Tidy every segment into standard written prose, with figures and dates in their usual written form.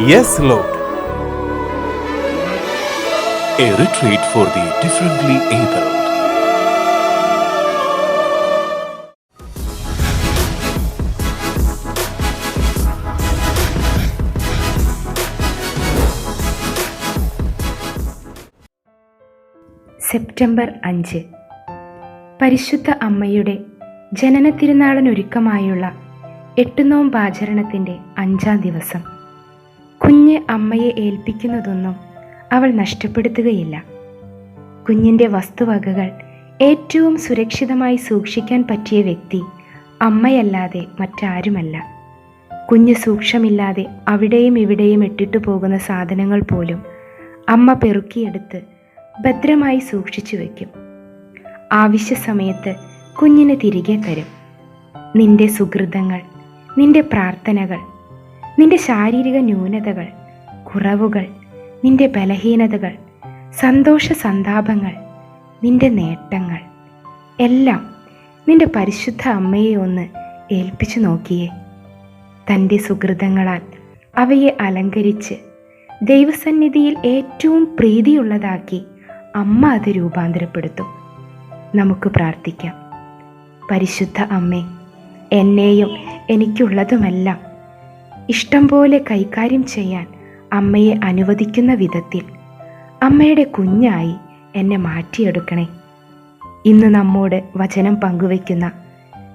Yes, Lord. A retreat for the differently abled. September 5 പരിശുദ്ധ അമ്മയുടെ ജനന തിരുനാളിനൊരുക്കമായുള്ള 8 നോമ്പാചരണത്തിൻ്റെ 5-ാം ദിവസം. കുഞ്ഞ് അമ്മയെ ഏൽപ്പിക്കുന്നതൊന്നും അവൾ നഷ്ടപ്പെടുത്തുകയില്ല. കുഞ്ഞിൻ്റെ വസ്തുവകകൾ ഏറ്റവും സുരക്ഷിതമായി സൂക്ഷിക്കാൻ പറ്റിയ വ്യക്തി അമ്മയല്ലാതെ മറ്റാരുമല്ല. കുഞ്ഞ് സൂക്ഷ്മമില്ലാതെ അവിടെയും ഇവിടെയും ഇട്ടിട്ടു പോകുന്ന സാധനങ്ങൾ പോലും അമ്മ പെറുക്കിയെടുത്ത് ഭദ്രമായി സൂക്ഷിച്ചു വയ്ക്കും. ആവശ്യ സമയത്ത് കുഞ്ഞിന് തിരികെ തരും. നിന്റെ സുഹൃതങ്ങൾ, നിന്റെ പ്രാർത്ഥനകൾ, നിന്റെ ശാരീരിക ന്യൂനതകൾ, കുറവുകൾ, നിന്റെ ബലഹീനതകൾ, സന്തോഷ സന്താപങ്ങൾ, നിന്റെ നേട്ടങ്ങൾ എല്ലാം നിന്റെ പരിശുദ്ധ അമ്മയെ ഒന്ന് ഏൽപ്പിച്ചു നോക്കിയേ. തൻ്റെ സുഹൃതങ്ങളാൽ അവയെ അലങ്കരിച്ച് ദൈവസന്നിധിയിൽ ഏറ്റവും പ്രീതിയുള്ളതാക്കി അമ്മ അത് രൂപാന്തരപ്പെടുത്തും. നമുക്ക് പ്രാർത്ഥിക്കാം. പരിശുദ്ധ അമ്മേ, എന്നെയും എനിക്കുള്ളതുമെല്ലാം ഇഷ്ടം പോലെ കൈകാര്യം ചെയ്യാൻ അമ്മയെ അനുവദിക്കുന്ന വിധത്തിൽ അമ്മയുടെ കുഞ്ഞായി എന്നെ മാറ്റിയെടുക്കണേ. ഇന്ന് നമ്മോട് വചനം പങ്കുവയ്ക്കുന്ന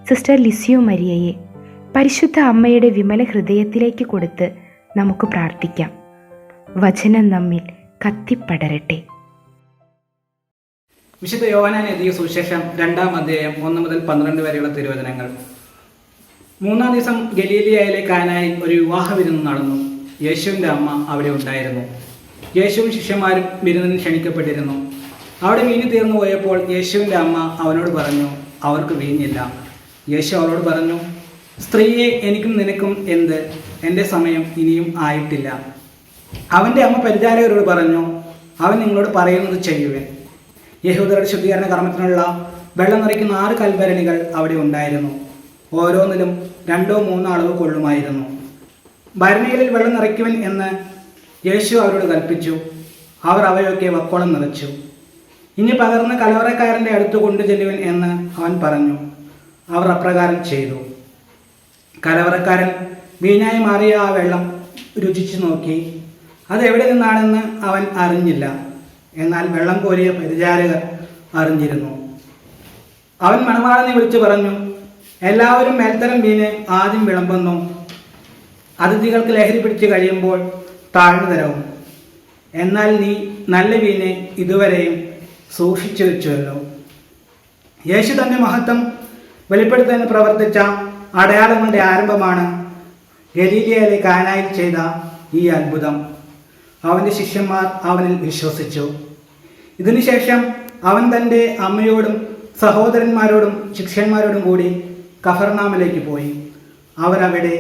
സിസ്റ്റർ ലിസിയോ മരിയയെ പരിശുദ്ധ അമ്മയുടെ വിമല ഹൃദയത്തിലേക്ക് കൊടുത്ത് നമുക്ക് പ്രാർത്ഥിക്കാം. വചനം നമ്മിൽ കത്തിപ്പടരട്ടെ. വിശുദ്ധ യോഹന്നാൻ എഴുതിയ സുവിശേഷം 2-ാം അധ്യായം 1 മുതൽ 12 വരെയുള്ള തിരുവചനങ്ങൾ. 3-ാം ദിവസം ഗലീലിയയിലെ കാനായിൽ ഒരു വിവാഹ വിരുന്ന് നടന്നു. യേശുവിൻ്റെ അമ്മ അവിടെ ഉണ്ടായിരുന്നു. യേശുവും ശിഷ്യന്മാരും വിരുന്നിന് ക്ഷണിക്കപ്പെട്ടിരുന്നു. അവിടെ വീഞ്ഞ് തീർന്നു പോയപ്പോൾ യേശുവിൻ്റെ അമ്മ അവനോട് പറഞ്ഞു, അവർക്ക് വീഞ്ഞില്ല. യേശു അവളോട് പറഞ്ഞു, സ്ത്രീയെ, എനിക്കും നിനക്കും എന്ത്? എൻ്റെ സമയം ഇനിയും ആയിട്ടില്ല. അവൻ്റെ അമ്മ പരിചാരകരോട് പറഞ്ഞു, അവൻ നിങ്ങളോട് പറയുന്നത് ചെയ്യുവൻ. യഹൂദരുടെ ശുദ്ധീകരണ കർമ്മത്തിനുള്ള വെള്ളം നിറയ്ക്കുന്ന 6 കൽഭരണികൾ അവിടെ ഉണ്ടായിരുന്നു. ഓരോന്നിലും 2-3 അളവ് കൊള്ളുമായിരുന്നു. ഭരണികളിൽ വെള്ളം നിറയ്ക്കുവൻ എന്ന് യേശു അവരോട് കൽപ്പിച്ചു. അവർ അവയൊക്കെ വക്കോളം നിറച്ചു. ഇനി പകർന്ന് കലവറക്കാരൻ്റെ അടുത്ത് കൊണ്ടുചെല്ലുവൻ എന്ന് അവൻ പറഞ്ഞു. അവർ അപ്രകാരം ചെയ്തു. കലവറക്കാരൻ വീഞ്ഞായി മാറിയ ആ വെള്ളം രുചിച്ചു നോക്കി. അതെവിടെ നിന്നാണെന്ന് അവൻ അറിഞ്ഞില്ല. എന്നാൽ വെള്ളം കോരിയ പരിചാരകർ അറിഞ്ഞിരുന്നു. അവൻ മണവാളനെ വിളിച്ചു പറഞ്ഞു, എല്ലാവരും മേൽത്തരം വീഞ്ഞ് ആദ്യം വിളമ്പുന്നു. അതിഥികൾക്ക് ലഹരി പിടിച്ച് കഴിയുമ്പോൾ താഴ്ന്നു തരവും. എന്നാൽ നീ നല്ല വീഞ്ഞ് ഇതുവരെയും സൂക്ഷിച്ചു വെച്ചുവല്ലോ. യേശു തന്റെ മഹത്വം വെളിപ്പെടുത്താൻ പ്രവർത്തിച്ച അടയാളങ്ങളുടെ ആരംഭമാണ് ഗലീലിയയിലെ കാനായിൽ ചെയ്ത ഈ അത്ഭുതം. അവൻ്റെ ശിഷ്യന്മാർ അവനിൽ വിശ്വസിച്ചു. ഇതിനുശേഷം അവൻ തൻ്റെ അമ്മയോടും സഹോദരന്മാരോടും ശിഷ്യന്മാരോടും കൂടി കഫർനാമിലേക്ക് പോയി. അവരവിടെ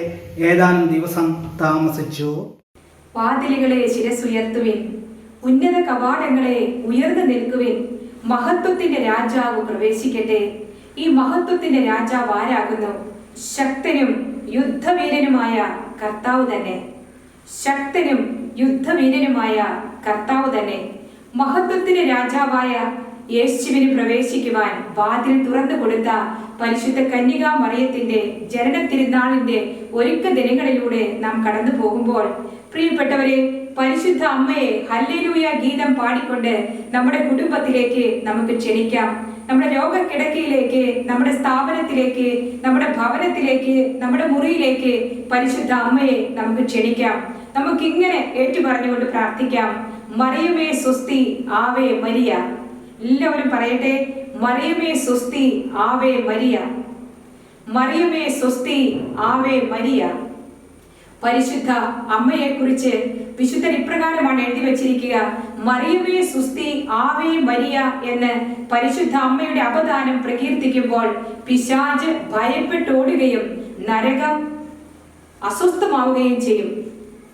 ഏതാനും ദിവസം താമസിച്ചു. വാതിലുകളെ ശിരസുയർത്തുവിൻ, ഉന്നത കവാടങ്ങളെ ഉയർന്നു നിൽക്കുവിൻ. മഹത്വത്തിന്റെ രാജാവ് പ്രവേശിക്കട്ടെ. ഈ മഹത്വത്തിന്റെ രാജാവ് ആരാകുന്നു? ശക്തനും യുദ്ധവീരനുമായ കർത്താവ് തന്നെ. ശക്തനും യുദ്ധവീരനുമായ കർത്താവ് തന്നെ. മഹത്വത്തിന്റെ രാജാവായ യേശുവിന് പ്രവേശിക്കുവാൻ വാതിൽ തുറന്നു കൊടുത്ത പരിശുദ്ധ കന്യകാ മറിയത്തിന്റെ ജനന തിരുനാളിന്റെ ഒരുക്ക ദിനങ്ങളിലൂടെ നാം കടന്നു പോകുമ്പോൾ, പ്രിയപ്പെട്ടവരെ, പരിശുദ്ധ അമ്മയെ ഹല്ലേലൂയ ഗീതം പാടിക്കൊണ്ട് നമ്മുടെ കുടുംബത്തിലേക്ക് നമുക്ക് ക്ഷണിക്കാം. നമ്മുടെ രോഗക്കിടക്കയിലേക്ക്, നമ്മുടെ സ്ഥാപനത്തിലേക്ക്, നമ്മുടെ ഭവനത്തിലേക്ക്, നമ്മുടെ മുറിയിലേക്ക് പരിശുദ്ധ അമ്മയെ നമുക്ക് ക്ഷണിക്കാം. നമുക്കിങ്ങനെ ഏറ്റുപറഞ്ഞുകൊണ്ട് പ്രാർത്ഥിക്കാം. മറിയമേ സ്വസ്തി, ആവേ മരിയ. എല്ലാവരും പറയട്ടെ, മറിയമേ സ്വസ്തി, ആവേ മരിയ. മറിയമേ സ്വസ്തി, ആവേ മരിയ. പരിശുദ്ധ അമ്മയെ കുറിച്ച് വിശുദ്ധൻ ഇപ്രകാരമാണ് എഴുതി വച്ചിരിക്കുക. മറിയമേ സുസ്തി, ആവേ മരിയ എന്ന് പരിശുദ്ധ അമ്മയുടെ അപദാനം പ്രകീർത്തിക്കുമ്പോൾ പിശാച് ഭയപ്പെട്ടോടുകയും നരകം അസ്വസ്ഥമാവുകയും ചെയ്യും.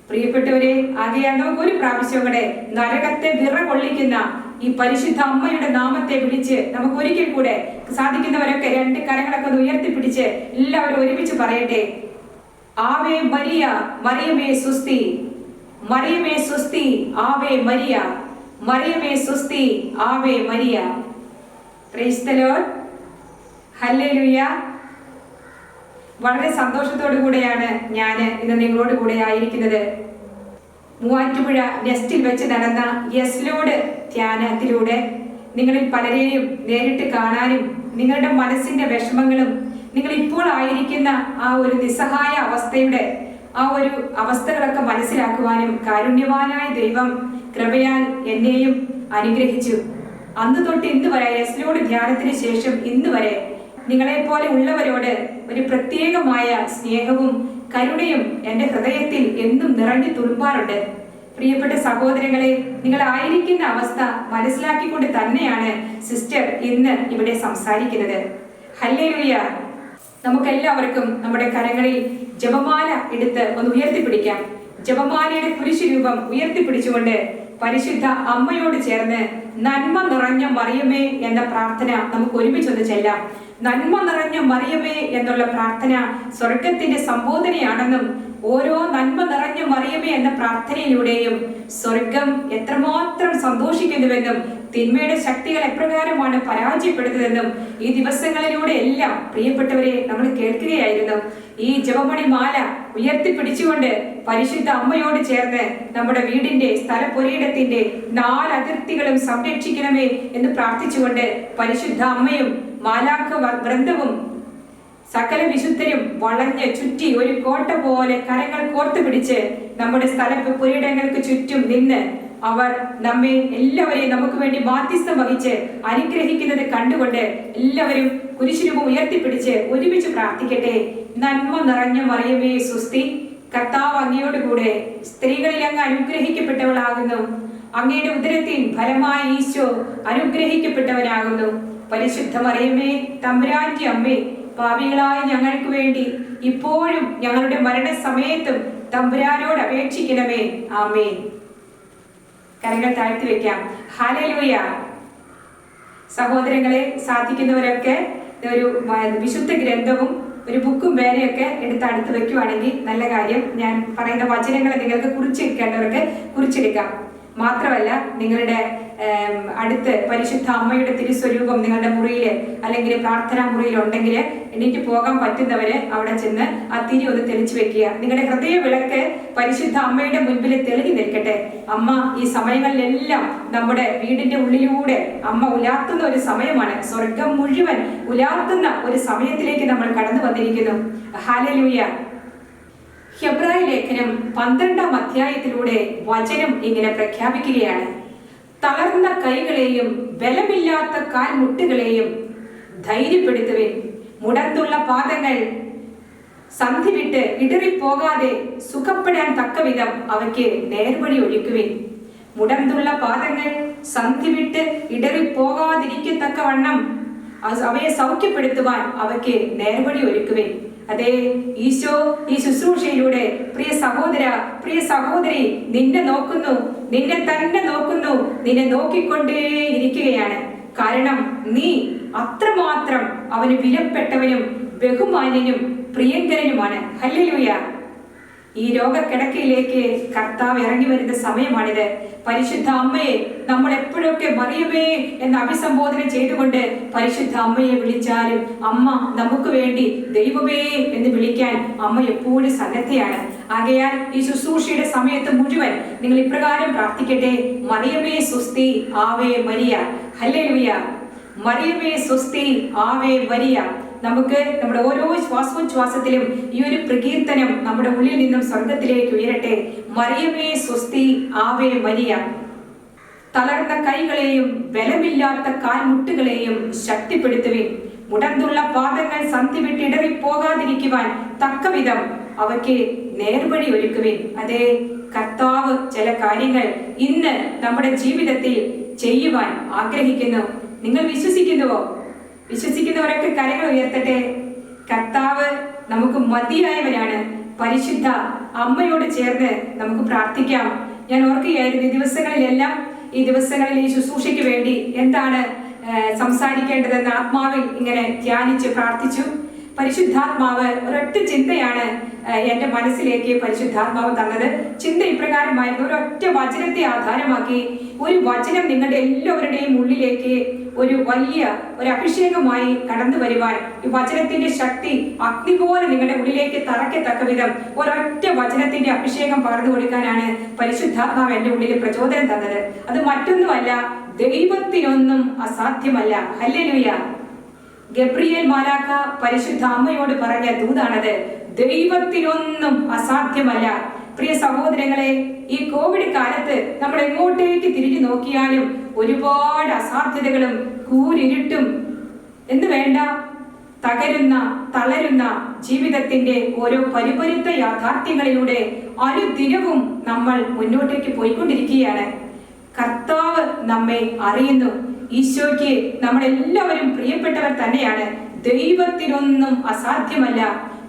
പ്രിയപ്പെട്ടവരെ, ആകയാൽ നമുക്ക് ഒരു പ്രാവശ്യം കൂടെ നരകത്തെ വിറകൊള്ളിക്കുന്ന ഈ പരിശുദ്ധ അമ്മയുടെ നാമത്തെ വിളിച്ച് നമുക്ക് ഒരിക്കൽ കൂടെ സാധിക്കുന്നവരൊക്കെ 2 കരങ്ങളൊക്കെ ഒന്ന് ഉയർത്തിപ്പിടിച്ച് എല്ലാവരും ഒരുമിച്ച് പറയട്ടെ. ആവേ മരിയ, മറിയമേ സുസ്തി. മറിയമേ സ്വസ്തി ആവേ മരിയ, മറിയമേ സ്വസ്തി ആവേ മരിയ. Praise the Lord. ഹല്ലേലൂയ. വളരെ സന്തോഷത്തോടു കൂടെയാണ് ഞാൻ ഇന്ന് നിങ്ങളോട് കൂടെ ആയിരിക്കുന്നത്. മൂവാറ്റുപുഴ നെസ്റ്റിൽ വെച്ച് നടന്ന യെസ് ലോർഡ് ധ്യാനത്തിലൂടെ നിങ്ങളിൽ പലരെയും നേരിട്ട് കാണാനും നിങ്ങളുടെ മനസ്സിന്റെ വിഷമങ്ങളും നിങ്ങൾ ഇപ്പോൾ ആയിരിക്കുന്ന ആ ഒരു നിസ്സഹായ അവസ്ഥയുടെ ആ ഒരു അവസ്ഥകളൊക്കെ മനസ്സിലാക്കുവാനും കാരുണ്യവാനായ ദൈവം കൃപയാൽ എന്നെയും അനുഗ്രഹിച്ചു. അന്ന് തൊട്ട് ഇന്ന് വരെ യെസ് ലോർഡ് ധ്യാനത്തിന് ശേഷം ഇന്ന് വരെ നിങ്ങളെപ്പോലെ ഉള്ളവരോട് ഒരു പ്രത്യേകമായ സ്നേഹവും കരുണയും എൻ്റെ ഹൃദയത്തിൽ എന്നും നിറഞ്ഞു തുളുമ്പാറുണ്ട്. പ്രിയപ്പെട്ട സഹോദരങ്ങളെ, നിങ്ങളായിരിക്കുന്ന അവസ്ഥ മനസ്സിലാക്കിക്കൊണ്ട് തന്നെയാണ് സിസ്റ്റർ ഇന്ന് ഇവിടെ സംസാരിക്കുന്നത്. ഹല്ലേലൂയ. നമുക്കെല്ലാവർക്കും നമ്മുടെ കരങ്ങളിൽ ജപമാല എടുത്ത് ഒന്ന് ഉയർത്തിപ്പിടിക്കാം. ജപമാലയുടെ കുരിശു രൂപം ഉയർത്തിപ്പിടിച്ചുകൊണ്ട് പരിശുദ്ധ അമ്മയോട് ചേർന്ന് നന്മ നിറഞ്ഞ മറിയമേ എന്ന പ്രാർത്ഥന നമുക്ക് ഒരുമിച്ചൊന്ന് ചെല്ലാം. നന്മ നിറഞ്ഞ മറിയമേ എന്നുള്ള പ്രാർത്ഥന സ്വർഗത്തിന്റെ സംബോധനയാണെന്നും ഓരോ നന്മ നിറഞ്ഞ മറിയമേ എന്ന പ്രാർത്ഥനയിലൂടെയും സ്വർഗം എത്രമാത്രം സന്തോഷിക്കുന്നുവെന്നും തിന്മയുടെ ശക്തികൾ എപ്രകാരമാണ് പരാജയപ്പെടുന്നതെന്നും ഈ ദിവസങ്ങളിലൂടെ എല്ലാം പ്രിയപ്പെട്ടവരെ നമ്മൾ കേൾക്കുകയായിരുന്നു. ഈ ജപമണി മാല ഉയർത്തിപ്പിടിച്ചുകൊണ്ട് പരിശുദ്ധ അമ്മയോട് ചേർന്ന് നമ്മുടെ വീടിന്റെ സ്ഥലപുരയിടത്തിന്റെ 4 അതിർത്തികളും സംരക്ഷിക്കണമേ എന്ന് പ്രാർത്ഥിച്ചുകൊണ്ട് പരിശുദ്ധ അമ്മയും മാലാഖ വൃന്ദവും സകല വിശുദ്ധരും വളഞ്ഞ് ചുറ്റി ഒരു കോട്ട പോലെ കരങ്ങൾ കോർത്തു പിടിച്ച് നമ്മുടെ സ്ഥലപുരയിടങ്ങൾക്ക് ചുറ്റും നിന്ന് അവർ നമ്മെ എല്ലാവരെയും നമുക്ക് വേണ്ടി മാധ്യസ്ഥം വഹിച്ച് അനുഗ്രഹിക്കുന്നത് കണ്ടുകൊണ്ട് എല്ലാവരും കുരിശുരൂപം ഉയർത്തിപ്പിടിച്ച് ഒരുമിച്ച് പ്രാർത്ഥിക്കട്ടെ. നന്മ നിറഞ്ഞ മറിയമേ സ്വസ്തി, കർത്താവ് അങ്ങയോടുകൂടെ സ്ത്രീകളിൽ അങ്ങ് അനുഗ്രഹിക്കപ്പെട്ടവളാകുന്നു. അങ്ങയുടെ ഉദരത്തിൻ ഫലമായ ഈശോ അനുഗ്രഹിക്കപ്പെട്ടവനാകുന്നു. പരിശുദ്ധ മറിയമേ, തമ്പുരാന്റെ അമ്മേ, പാപികളായ ഞങ്ങൾക്ക് വേണ്ടി ഇപ്പോഴും ഞങ്ങളുടെ മരണസമയത്തും തമ്പുരാനോട് അപേക്ഷിക്കണമേ. ആമേൻ. കരങ്ങൾ താഴ്ത്തി വെക്കാം. ഹല്ലേലൂയ. സഹോദരങ്ങളെ, സാധിക്കുന്നവരൊക്കെ ഒരു വിശുദ്ധ ഗ്രന്ഥവും ഒരു ബുക്കും പേനയൊക്കെ അടുത്ത് വെക്കുവാണെങ്കിൽ നല്ല കാര്യം. ഞാൻ പറയുന്ന വചനങ്ങളെ നിങ്ങൾക്ക് കുറിച്ചെടുക്കേണ്ടവർക്ക് കുറിച്ചെടുക്കാം. മാത്രമല്ല, നിങ്ങളുടെ അടുത്ത് പരിശുദ്ധ അമ്മയുടെ തിരുസ്വരൂപം നിങ്ങളുടെ മുറിയിൽ അല്ലെങ്കിൽ പ്രാർത്ഥനാ മുറിയിൽ ഉണ്ടെങ്കിൽ എണീറ്റ് പോകാൻ പറ്റുന്നവര് അവിടെ ചെന്ന് ആ തിരി ഒന്ന് തെളിച്ചു വെക്കുക. നിങ്ങളുടെ ഹൃദയ വിളക്ക് പരിശുദ്ധ അമ്മയുടെ മുൻപിൽ തെളിഞ്ഞു നിൽക്കട്ടെ. അമ്മ ഈ സമയങ്ങളിലെല്ലാം നമ്മുടെ വീടിന്റെ ഉള്ളിലൂടെ അമ്മ ഉലാത്തുന്ന ഒരു സമയമാണ്. സ്വർഗം മുഴുവൻ ഉലാത്തുന്ന ഒരു സമയത്തിലേക്ക് നമ്മൾ കടന്നു വന്നിരിക്കുന്നു. ഹല്ലേലൂയ. ഹെബ്രായ ലേഖനം 12-ാം അധ്യായത്തിലൂടെ വചനം ഇങ്ങനെ പ്രഖ്യാപിക്കുകയാണ്: തളർന്ന കൈകളെയും ബലമില്ലാത്ത കാൽമുട്ടുകളെയും ധൈര്യപ്പെടുത്തുവിൻ. മുടന്തുള്ള പാദങ്ങൾ സന്ധി വിട്ട് ഇടറിപ്പോകാതെ സുഖപ്പെടാൻ തക്കവിധം അവയ്ക്ക് നേർവഴി ഒരുക്കുവിൻ. മുടന്തുള്ള പാദങ്ങൾ സന്ധി വിട്ട് ഇടറിപ്പോകാതിരിക്കത്തക്കവണ്ണം അവയെ സൗഖ്യപ്പെടുത്തുവാൻ അവയ്ക്ക് നേർവഴി ഒരുക്കുവിൻ. അതെ, ഈശോ ഈ ശുശ്രൂഷയിലൂടെ പ്രിയ സഹോദര, പ്രിയ സഹോദരി, നിന്നെ നോക്കുന്നു, നിന്നെ തന്നെ നോക്കുന്നു, നിന്നെ നോക്കിക്കൊണ്ടേ ഇരിക്കുകയാണ്. കാരണം നീ അത്രമാത്രം അവന് വിലപ്പെട്ടവനും ബഹുമാന്യനും പ്രിയങ്കരനുമാണ്. ഹല്ലേലൂയ. ഈ രോഗക്കിടക്കയിലേക്ക് കർത്താവ് ഇറങ്ങി വരുന്ന സമയമാണിത്. പരിശുദ്ധ അമ്മയെ നമ്മൾ എപ്പോഴൊക്കെ മറിയമേ എന്ന് അഭിസംബോധന ചെയ്തുകൊണ്ട് പരിശുദ്ധ അമ്മയെ വിളിച്ചാലും അമ്മ നമുക്ക് വേണ്ടി ദൈവമേ എന്ന് വിളിക്കാൻ അമ്മ എപ്പോഴും സന്നദ്ധയാണ്. ആകയാൽ ഈ ശുശ്രൂഷയുടെ സമയത്ത് മുഴുവൻ നിങ്ങൾ ഇപ്രകാരം പ്രാർത്ഥിക്കട്ടെ: മറിയമേ സ്വസ്തി ആവേ മരിയ. ഹല്ലേലൂയ. മറിയമേ സ്വസ്തി ആവേ മരിയ. നമുക്ക് നമ്മുടെ ഓരോ ശ്വാസോച്ഛ്വാസത്തിലും ഈ ഒരു പ്രകീർത്തനം നമ്മുടെ ഉള്ളിൽ നിന്നും സ്വർഗത്തിലേക്ക് ഉയരട്ടെ. മറിയമേ സ്വസ്തി ആവേ മരിയ. തളർന്ന കൈകളെയും ബലമില്ലാത്ത കാൽമുട്ടുകളെയും ശക്തിപ്പെടുത്തുവിൻ. മുടന്തുള്ള പാദങ്ങൾ സന്ധി വിട്ട് ഇടറിപ്പോകാതിരിക്കുവാൻ തക്കവിധം അവയ്ക്ക് നേർവഴി ഒരുക്കുവിൻ. അതേ, കർത്താവ് ചില കാര്യങ്ങൾ ഇന്ന് നമ്മുടെ ജീവിതത്തിൽ ചെയ്യുവാൻ ആഗ്രഹിക്കുന്നു. നിങ്ങൾ വിശ്വസിക്കുന്നുവോ? വിശ്വസിക്കുന്നവരൊക്കെ കരങ്ങൾ ഉയർത്തട്ടെ. കർത്താവ് നമുക്ക് മതിയായവനാണ്. പരിശുദ്ധ അമ്മയോട് ചേർന്ന് നമുക്ക് പ്രാർത്ഥിക്കാം. ഞാൻ ഓർക്കുകയായിരുന്നു ഈ ദിവസങ്ങളിൽ ഈ ശുശ്രൂഷയ്ക്ക് വേണ്ടി എന്താണ് സംസാരിക്കേണ്ടതെന്ന് ആത്മാവിൽ ഇങ്ങനെ ധ്യാനിച്ച് പ്രാർത്ഥിച്ചു. പരിശുദ്ധാത്മാവ് ഒരൊറ്റ ചിന്തയാണ് എൻ്റെ മനസ്സിലേക്ക് പരിശുദ്ധാത്മാവ് തന്നത്. ചിന്ത ഇപ്രകാരമായിരുന്നു: ഒരൊറ്റ വചനത്തെ ആധാരമാക്കി ഒരു വചനം നിങ്ങളുടെ എല്ലാവരുടെയും ഉള്ളിലേക്ക് ഒരു വലിയ ഒരു അഭിഷേകമായി കടന്നു വരുവാൻ, ഈ വചനത്തിന്റെ ശക്തി അഗ്നി പോലെ നിങ്ങളുടെ ഉള്ളിലേക്ക് തറക്കത്തക്ക വിധം ഒരൊറ്റ വചനത്തിന്റെ അഭിഷേകം പകർന്നു കൊടുക്കാനാണ് പരിശുദ്ധാത്മാവ് എൻ്റെ ഉള്ളിൽ പ്രചോദനം തന്നത്. അത് മറ്റൊന്നുമല്ല, ദൈവത്തിനൊന്നും അസാധ്യമല്ല. ഹല്ലേലൂയ. ഗബ്രിയേൽ മാലാഖ പരിശുദ്ധ അമ്മയോട് പറഞ്ഞ ദൂതാണത്. ദൈവത്തിനൊന്നും അസാധ്യമല്ല. പ്രിയ സഹോദരങ്ങളെ, ഈ കോവിഡ് കാലത്ത് നമ്മൾ എങ്ങോട്ടേക്ക് തിരിഞ്ഞു നോക്കിയാലും ഒരുപാട് അസാധ്യതകളും കൂരിരുട്ടും എന്ന് വേണ്ട തകരുന്ന തളരുന്ന ജീവിതത്തിന്റെ ഓരോ പരിപരുത്ത യാഥാർത്ഥ്യങ്ങളിലൂടെ അനുദിനവും നമ്മൾ മുന്നോട്ടേക്ക് പോയിക്കൊണ്ടിരിക്കുകയാണ്. കർത്താവ് നമ്മെ അറിയുന്നു. ഈശോയ്ക്ക് നമ്മളെല്ലാവരും പ്രിയപ്പെട്ടവർ തന്നെയാണ്. ദൈവത്തിനൊന്നും അസാധ്യമല്ല.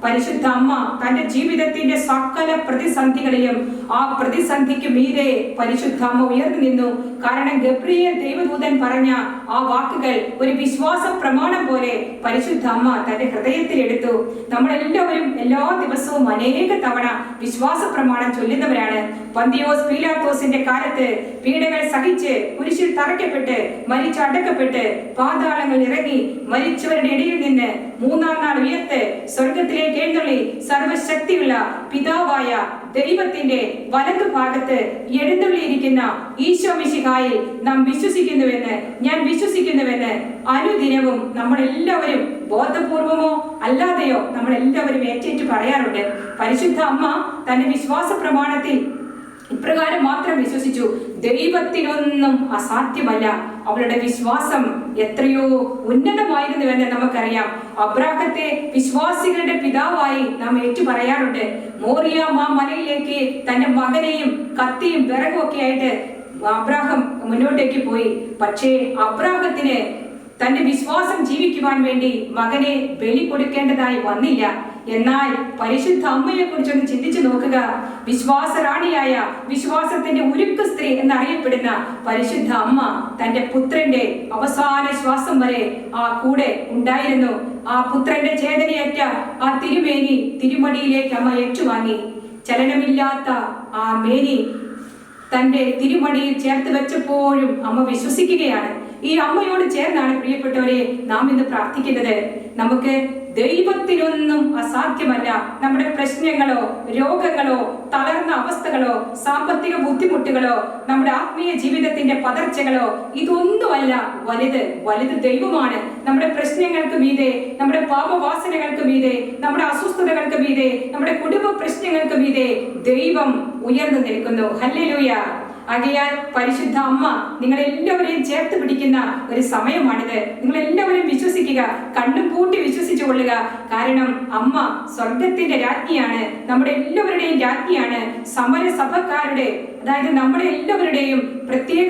പരിശുദ്ധ അമ്മ തന്റെ ജീവിതത്തിന്റെ സകല പ്രതിസന്ധികളിലും ആ പ്രതിസന്ധിക്ക് മീതെ പരിശുദ്ധ അമ്മ ഉയർന്നു നിന്നു. കാരണം ഗബ്രിയേൽ ദൈവദൂതൻ പറഞ്ഞ ആ വാക്കുകൾ ഒരു വിശ്വാസ പ്രമാണം പോലെ പരിശുദ്ധ അമ്മ തന്റെ ഹൃദയത്തിൽ എടുത്തു. നമ്മളെല്ലാവരും എല്ലാ ദിവസവും അനേക തവണ വിശ്വാസ പ്രമാണം ചൊല്ലുന്നവരാണ്. പന്തിയോസ് പീലാത്തോസിന്റെ കാലത്ത് പീഡകൾ സഹിച്ച് കുരിശിൽ തറയ്ക്കപ്പെട്ട് മരിച്ചടക്കപ്പെട്ട് പാതാളങ്ങൾ ഇറങ്ങി മരിച്ചവരുടെ ഇടയിൽ നിന്ന് മൂന്നാം നാൾ ഉയർത്ത് സ്വർഗത്തിലേക്ക് എഴുന്നള്ളി സർവശക്തിയുള്ള പിതാവായ ദൈവത്തിന്റെ വലതു ഭാഗത്ത് എഴുന്നള്ളിയിരിക്കുന്ന ഈശോ മിശിഹായിൽ നാം വിശ്വസിക്കുന്നുവെന്ന്, ഞാൻ വിശ്വസിക്കുന്നുവെന്ന് അനുദിനവും നമ്മളെല്ലാവരും ബോധപൂർവമോ അല്ലാതെയോ നമ്മളെല്ലാവരും ഏറ്റേറ്റ് പറയാറുണ്ട്. പരിശുദ്ധ അമ്മ തന്റെ വിശ്വാസ പ്രമാണത്തിൽ ഇപ്രകാരം മാത്രം വിശ്വസിച്ചു: ദൈവത്തിനൊന്നും അസാധ്യമല്ല. അവളുടെ വിശ്വാസം എത്രയോ ഉന്നതമായിരുന്നുവെന്ന് നമുക്കറിയാം. അബ്രാഹത്തെ വിശ്വാസികളുടെ പിതാവായി നാം ഏറ്റു പറയാറുണ്ട്. മോറിയ മലയിലേക്ക് തന്റെ മകനെയും കത്തിയും വിറകും ഒക്കെ ആയിട്ട് അബ്രാഹം മുന്നോട്ടേക്ക് പോയി. പക്ഷേ അബ്രാഹത്തിന് തന്റെ വിശ്വാസം ജീവിക്കുവാൻ വേണ്ടി മകനെ ബലി കൊടുക്കേണ്ടതായി വന്നില്ല. എന്നാൽ പരിശുദ്ധ അമ്മയെ കുറിച്ചൊന്ന് ചിന്തിച്ചു നോക്കുക. വിശ്വാസറാണിയായ, വിശ്വാസത്തിന്റെ ഉരുക്ക് സ്ത്രീ എന്നറിയപ്പെടുന്ന പരിശുദ്ധ അമ്മ തന്റെ പുത്രന്റെ അവസാന ശ്വാസം വരെ ആ കൂടെ ഉണ്ടായിരുന്നു. ആ പുത്രന്റെ ചേതനയേറ്റ ആ തിരുമേനി തിരുമടിയിലേക്ക് അമ്മ ഏറ്റുവാങ്ങി. ചലനമില്ലാത്ത ആ മേനി തന്റെ തിരുമടിയിൽ ചേർത്ത് വെച്ചപ്പോഴും അമ്മ വിശ്വസിക്കുകയാണ്. ഈ അമ്മയോട് ചേർന്നാണ് പ്രിയപ്പെട്ടവരെ നാം ഇന്ന് പ്രാർത്ഥിക്കുന്നത്. നമുക്ക് ദൈവത്തിനൊന്നും അസാധ്യമല്ല. നമ്മുടെ പ്രശ്നങ്ങളോ രോഗങ്ങളോ തളർന്ന അവസ്ഥകളോ സാമ്പത്തിക ബുദ്ധിമുട്ടുകളോ നമ്മുടെ ആത്മീയ ജീവിതത്തിന്റെ പതർച്ചകളോ ഇതൊന്നുമല്ല വലുത്. വലുത് ദൈവമാണ്. നമ്മുടെ പ്രശ്നങ്ങൾക്ക് മീതെ, നമ്മുടെ പാപവാസനകൾക്ക് മീതെ, നമ്മുടെ അസ്വസ്ഥതകൾക്ക് മീതെ, നമ്മുടെ കുടുംബ പ്രശ്നങ്ങൾക്ക് മീതെ ദൈവം ഉയർന്നു നിൽക്കുന്നു. ഹല്ലേലൂയ. ആകയാൽ പരിശുദ്ധ അമ്മ നിങ്ങളെല്ലാവരെയും ചേർത്ത് പിടിക്കുന്ന ഒരു സമയമാണിത്. നിങ്ങളെല്ലാവരും വിശ്വസിക്കുക, കണ്ണും പൂട്ടി വിശ്വസിച്ചു കൊള്ളുക. കാരണം അമ്മ സ്വർഗത്തിന്റെ രാജ്ഞിയാണ്, നമ്മുടെ എല്ലാവരുടെയും രാജ്ഞിയാണ്. സമരസഭക്കാരുടെ, അതായത് നമ്മുടെ എല്ലാവരുടെയും പ്രത്യേക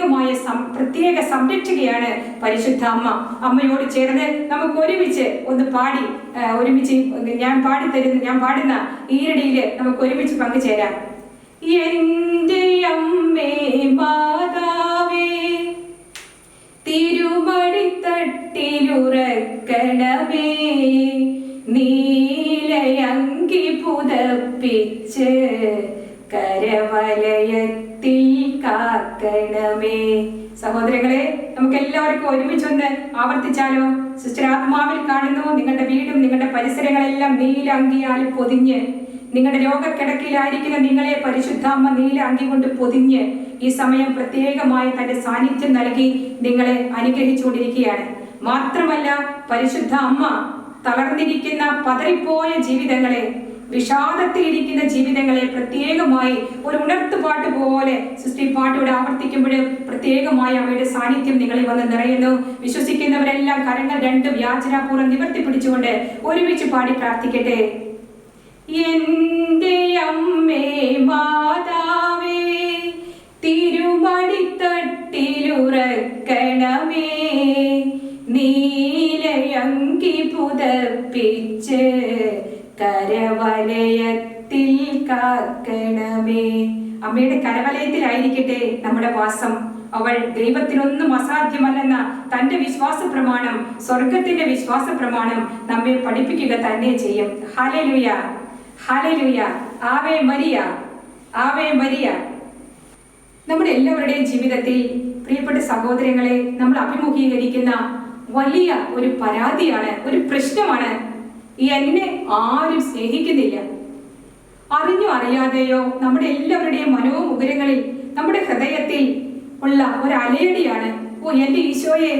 സംരക്ഷകയാണ് പരിശുദ്ധ അമ്മ. അമ്മയോട് ചേർന്ന് നമുക്ക് ഒരുമിച്ച് ഒന്ന് പാടി, ഞാൻ പാടുന്ന ഈരടിയിൽ നമുക്ക് ഒരുമിച്ച് പങ്കുചേരാം. എന്റെ അമ്മേ മാതാവേ, തിരുമടിത്തട്ടിലുറക്കണമേ, നീലയങ്കി പുതപ്പിച്ച് കരവലയത്തിൽ കാക്കണമേ. സഹോദരങ്ങളെ, നമുക്ക് എല്ലാവർക്കും ഒരുമിച്ചൊന്ന് ആവർത്തിച്ചാലോ? സിസ്റ്റർ ആത്മാവിൽ കാണുന്നു, നിങ്ങളുടെ വീടും നിങ്ങളുടെ പരിസരങ്ങളെല്ലാം നീല അങ്കിയാൽ പൊതിഞ്ഞ്, നിങ്ങളുടെ രോഗക്കിടക്കിലായിരിക്കുന്ന നിങ്ങളെ പരിശുദ്ധാമ്മ നീല അങ്കി കൊണ്ട് പൊതിഞ്ഞ് ഈ സമയം പ്രത്യേകമായി തന്റെ സാന്നിധ്യം നൽകി നിങ്ങളെ അനുഗ്രഹിച്ചുകൊണ്ടിരിക്കുകയാണ്. മാത്രമല്ല പരിശുദ്ധ അമ്മ തളർന്നിരിക്കുന്ന പതറിപ്പോയ ജീവിതങ്ങളെ, വിഷാദത്തിലിരിക്കുന്ന ജീവിതങ്ങളെ പ്രത്യേകമായി ഒരു ഉണർത്തുപാട്ട് പോലെ സൃഷ്ടി പാട്ടോടെ ആവർത്തിക്കുമ്പോൾ പ്രത്യേകമായി അവയുടെ സാന്നിധ്യം നിങ്ങളിൽ വന്ന് നിറയുന്നു. വിശ്വസിക്കുന്നവരെല്ലാം കരങ്ങൾ രണ്ടും യാചനാപൂർവ്വം നിവർത്തി പിടിച്ചുകൊണ്ട് ഒരുമിച്ച് പാടി പ്രാർത്ഥിക്കട്ടെ. എന്റെ അമ്മേ മാതാവേ, തിരുമടിത്തട്ടിലുറക്കണമേ, നീലയങ്കി പുതപ്പിച്ച് കരവലയത്തിൽ കാക്കണമേ. അമ്മയുടെ കരവലയത്തിലായിരിക്കട്ടെ നമ്മുടെ വാസം. അവൾ ദൈവത്തിനൊന്നും അസാധ്യമല്ലെന്ന തന്റെ വിശ്വാസ പ്രമാണം, സ്വർഗത്തിന്റെ വിശ്വാസ പ്രമാണം നമ്മെ പഠിപ്പിക്കുക തന്നെ ചെയ്യും. Hallelujah, hallelujah, Ave Maria, Ave Maria. നമ്മുടെ എല്ലാവരുടെയും ജീവിതത്തിൽ പ്രിയപ്പെട്ട സഹോദരങ്ങളെ, നമ്മൾ അഭിമുഖീകരിക്കുന്ന വലിയ ഒരു പരാതിയാണ്, ഒരു പ്രശ്നമാണ്, എന്നെ ആരും സ്നേഹിക്കുന്നില്ല. അറിഞ്ഞോ അറിയാതെയോ നമ്മുടെ എല്ലാവരുടെയും മനോമുകുരങ്ങളിൽ, നമ്മുടെ ഹൃദയത്തിൽ ഉള്ള ഒരു അലയടിയാണ്, എൻ്റെ ഈശോയെ,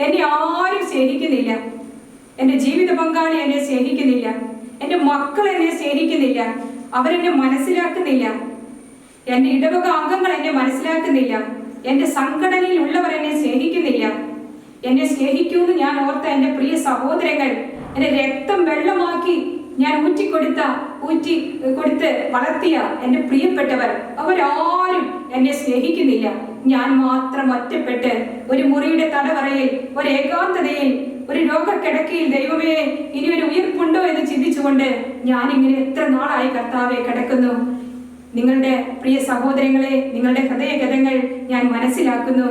എന്നെ ആരും സ്നേഹിക്കുന്നില്ല, എൻ്റെ ജീവിത പങ്കാളി എന്നെ സ്നേഹിക്കുന്നില്ല, എൻ്റെ മക്കൾ എന്നെ സ്നേഹിക്കുന്നില്ല, അവരെന്നെ മനസ്സിലാക്കുന്നില്ല, എൻ്റെ ഇടവക അംഗങ്ങൾ എന്നെ മനസ്സിലാക്കുന്നില്ല, എൻ്റെ സംഘടനയിൽ ഉള്ളവർ എന്നെ സ്നേഹിക്കുന്നില്ല. എന്നെ സ്നേഹിക്കൂന്ന് ഞാൻ ഓർത്ത എൻ്റെ പ്രിയ സഹോദരങ്ങൾ, എൻ്റെ രക്തം വെള്ളമാക്കി ഞാൻ ഊറ്റി കൊടുത്ത് വളർത്തിയ എൻ്റെ പ്രിയപ്പെട്ടവർ, അവരാരും എന്നെ സ്നേഹിക്കുന്നില്ല. ഞാൻ മാത്രം ഒറ്റപ്പെട്ട് ഒരു മുറിയുടെ തടവറയിൽ, ഒരു ഏകാന്തതയിൽ, ഒരു രോഗക്കിടക്കയിൽ, ദൈവമേ ഇനി ഒരു ഉയർപ്പുണ്ടോ എന്ന് ചിന്തിച്ചുകൊണ്ട് ഞാനിങ്ങനെ എത്ര നാളായി കർത്താവെ കിടക്കുന്നു. നിങ്ങളുടെ പ്രിയ സഹോദരങ്ങളെ, നിങ്ങളുടെ ഹൃദയഗതങ്ങൾ ഞാൻ മനസ്സിലാക്കുന്നു.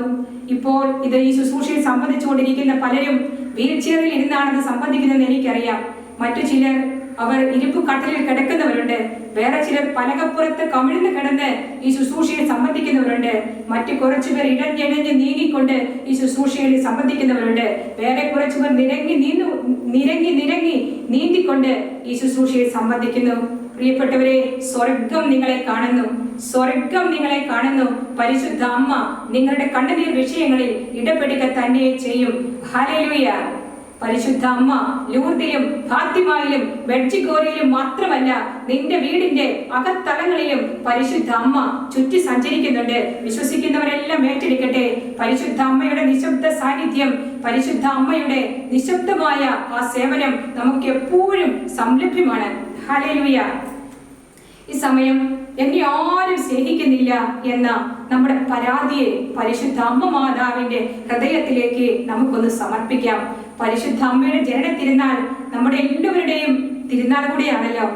ഇപ്പോൾ ഇത് ഈ ശുശ്രൂഷയിൽ സംബന്ധിച്ചുകൊണ്ടിരിക്കുന്ന പലരും വീൽ ചെയറിൽ ഇരുന്നാണെന്ന് സംബന്ധിക്കുന്നതെന്ന് എനിക്കറിയാം. മറ്റു ചിലർ അവർ ഇരിപ്പ് കട്ടിലിൽ കിടക്കുന്നവരുണ്ട്, വേറെ ചിലർ പലകപ്പുറത്ത് കമിഴ്ന്ന് കിടന്ന് ഈ ശുശ്രൂഷയിൽ സംബന്ധിക്കുന്നവരുണ്ട്, മറ്റു കുറച്ചുപേർ ഇഴഞ്ഞിഴഞ്ഞ് നീങ്ങിക്കൊണ്ട് ഈ ശുശ്രൂഷയിൽ സംബന്ധിക്കുന്നവരുണ്ട്, വേറെ കുറച്ചുപേർ നിരങ്ങി നീന്തിക്കൊണ്ട് ഈ ശുശ്രൂഷയിൽ സംബന്ധിക്കുന്നു. പ്രിയപ്പെട്ടവരെ, സ്വർഗം നിങ്ങളെ കാണുന്നു, സ്വർഗം നിങ്ങളെ കാണുന്നു. പരിശുദ്ധ അമ്മ നിങ്ങളുടെ കണ്ണുനീർ വിഷയങ്ങളിൽ ഇടപെടുക തന്നെ ചെയ്യും. ഹല്ലേലൂയ. പരിശുദ്ധ അമ്മ ലൂർദിലും ഫാത്തിമയിലും വെഡ്ജിക്കോരയിലും മാത്രമല്ല, നിന്റെ വീടിന്റെ അകത്തളങ്ങളിലും പരിശുദ്ധ അമ്മ ചുറ്റി സഞ്ചരിക്കുന്നുണ്ട്. വിശ്വസിക്കുന്നവരെല്ലാം ഏറ്റെടുക്കട്ടെ. പരിശുദ്ധ അമ്മയുടെ നിശബ്ദ സാന്നിധ്യം, പരിശുദ്ധ അമ്മയുടെ നിശബ്ദമായ ആ സേവനം നമുക്ക് എപ്പോഴും സംലഭ്യമാണ്. ഹല്ലേലൂയ. ഈ സമയം എന്നെ ആരും സ്നേഹിക്കുന്നില്ല എന്ന നമ്മുടെ പരാതിയെ പരിശുദ്ധ അമ്മ മാതാവിന്റെ ഹൃദയത്തിലേക്ക് നമുക്കൊന്ന് സമർപ്പിക്കാം. പരിശുദ്ധ അമ്മയുടെ ജനന തിരുനാൾ നമ്മുടെ എല്ലാവരുടെയും തിരുനാൾ കൂടിയാണല്ലോ.